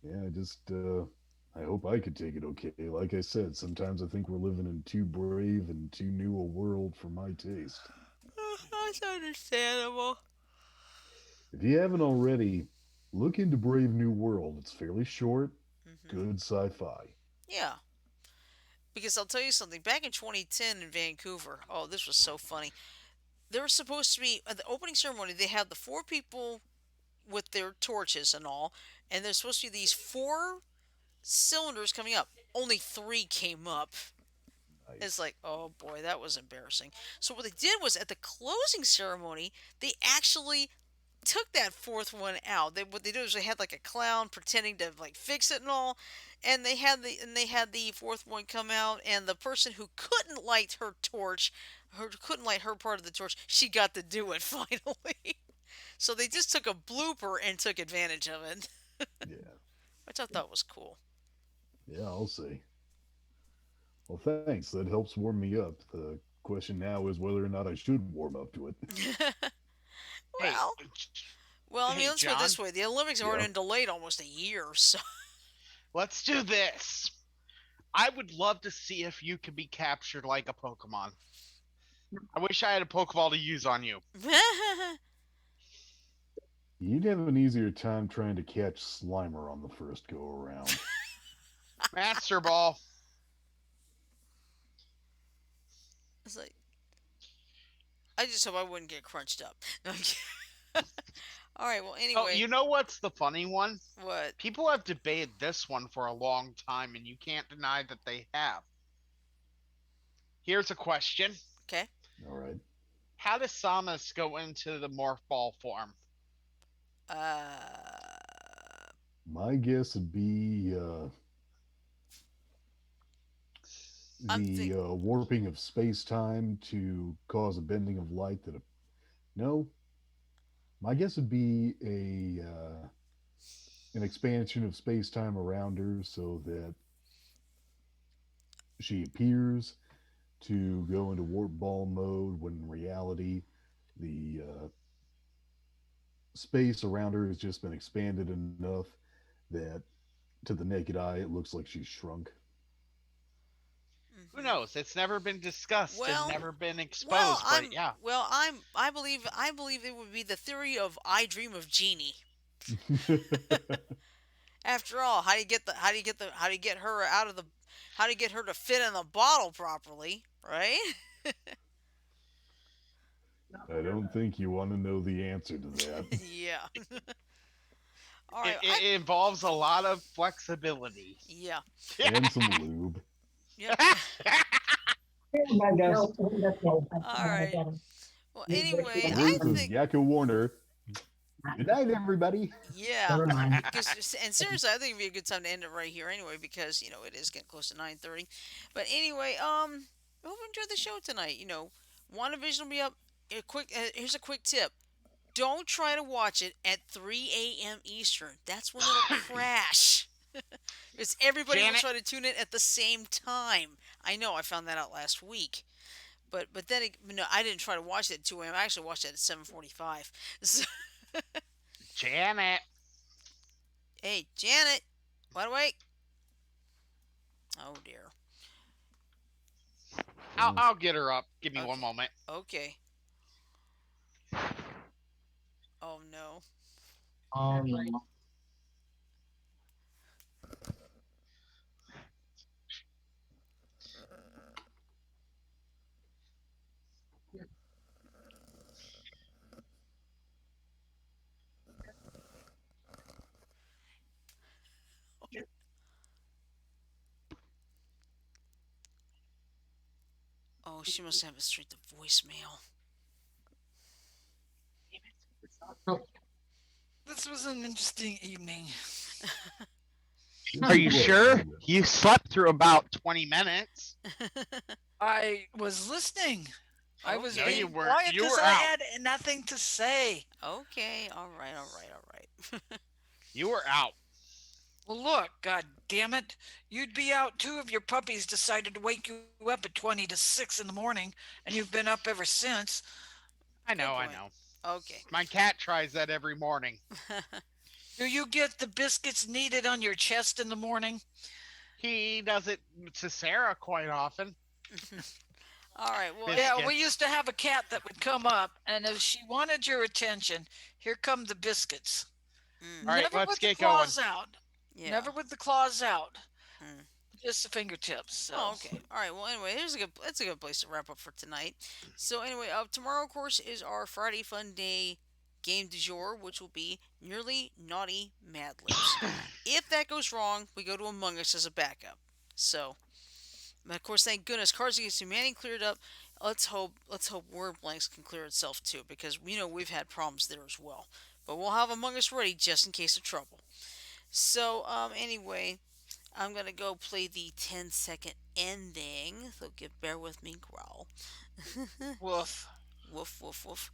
yeah. I just I hope I could take it okay. Like I said, sometimes I think we're living in too brave and too new a world for my taste. That's understandable. If you haven't already, look into Brave New World. It's fairly short, Hmm. good sci-fi. Yeah. Because I'll tell you something. Back in 2010 in Vancouver, oh, this was so funny. There was supposed to be at the opening ceremony. They had the four people with their torches and all, and there's supposed to be these four cylinders coming up. Only three came up. It's Nice. like, oh boy, that was embarrassing. So what they did was at the closing ceremony, they actually took that fourth one out. What they did was they had like a clown pretending to like fix it and all, and they had the fourth one come out, and the person who couldn't light her torch, who couldn't light her part of the torch, she got to do it finally. So they just took a blooper and took advantage of it, Yeah, which I thought was cool. yeah. I'll say. Well, thanks. That helps warm me up. The question now is whether or not I should warm up to it. Hey, well, well, I mean, hey, let's put it this John. way: the Olympics have already Yeah. been delayed almost a year, so. Let's do this. I would love to see if you could be captured like a Pokemon. I wish I had a Pokeball to use on you. You'd have an easier time trying to catch Slimer on the first go around. Master Ball. It's like I just hope I wouldn't get crunched up. No, all right. Well, Oh, anyway, you know what's the funny one? what? People have debated this one for a long time, and you can't deny that they have. Here's a question. Okay. All right. How does Samus go into the Morph Ball form? Uh, My guess would be I'm the think. warping of space time to cause a bending of light that. No, my guess would be a an expansion of space time around her so that she appears to go into warp ball mode when in reality the space around her has just been expanded enough that to the naked eye it looks like she's shrunk. Who knows? It's never been discussed and Well, never been well, exposed, but I'm yeah. well, I believe it would be the theory of I dream of Genie. After all, how do you get her out of the how do you get her to fit in the bottle properly, right? I don't think you want to know the answer to that. Yeah. All right. It, it involves a lot of flexibility. Yeah. And some lube. Yep. Bad guys. All right. Well, anyway, I Ruth is think Yakko Warner. Good night, everybody. yeah. Never mind. And seriously, I think it'd be a good time to end it right here anyway because it is getting close to 9:30. But anyway, I hope you enjoyed the show tonight. WandaVision will be up. Here's a quick tip. Don't try to watch it at 3 a.m. Eastern. That's when it'll crash. Because everybody will Janet. try to tune in at the same time. I know. I found that out last week. But then no, I didn't try to watch it at 2 a.m. I actually watched it at 7:45. So, Janet. hey, Janet, wide awake? Oh dear. I'll get her up. Give me Okay. one moment. Okay. Oh no. No. Oh, she must have it straight to voicemail. This was an interesting evening. Are you Look, sure? look. You slept through about 20 minutes. I was listening. I was Okay. No, being you weren't. quiet You because were I out. had nothing to say. Okay. All right. All right. All right. You were out. Well, look, God damn it. You'd be out too if your puppies decided to wake you up at 20 to 6 in the morning, and you've been up ever since. I know, I point. know. Okay. My cat tries that every morning. Do you get the biscuits kneaded on your chest in the morning? He does it to Sarah quite often. All right. Well, Biscuits. Yeah, we used to have a cat that would come up, and if she wanted your attention, here come the biscuits. mm, All right, Never let's with the get going. claws out. yeah. Never with the claws out. Hmm. Just the fingertips. So. Oh, okay. All right. Well, anyway, that's a good place to wrap up for tonight. So anyway, tomorrow, of course, is our Friday Fun Day game du jour, which will be Nearly Naughty Mad Libs. If that goes wrong, we go to Among Us as a backup. So, of course, thank goodness Cards Against Humanity cleared up. Let's hope Word Blanks can clear itself too, because we've had problems there as well. But we'll have Among Us ready just in case of trouble. So anyway, I'm gonna go play the 10-second ending. So bear with me, growl. Woof. Woof woof woof.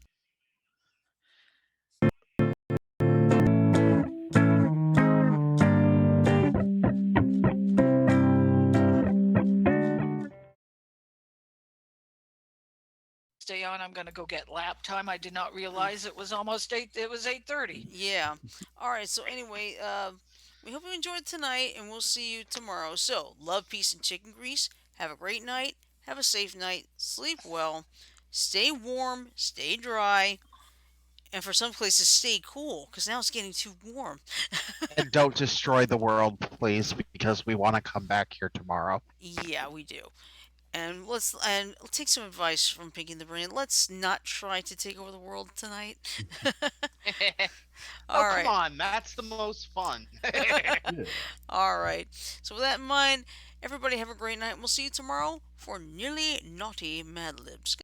Stay on. I'm going to go get lap time. I did not realize it was almost 8. It was 8:30. Yeah. All right. So anyway, we hope you enjoyed tonight, and we'll see you tomorrow. So love, peace, and chicken grease. Have a great night. Have a safe night. Sleep well. Stay warm. Stay dry. And for some places, stay cool, because now it's getting too warm. And don't destroy the world, please, because we want to come back here tomorrow. Yeah, we do. And let's take some advice from Pinky and the Brain. Let's not try to take over the world tonight. All Oh, right. come on. That's the most fun. Yeah. All right. So with that in mind, everybody have a great night. We'll see you tomorrow for Nearly Naughty Mad Libs.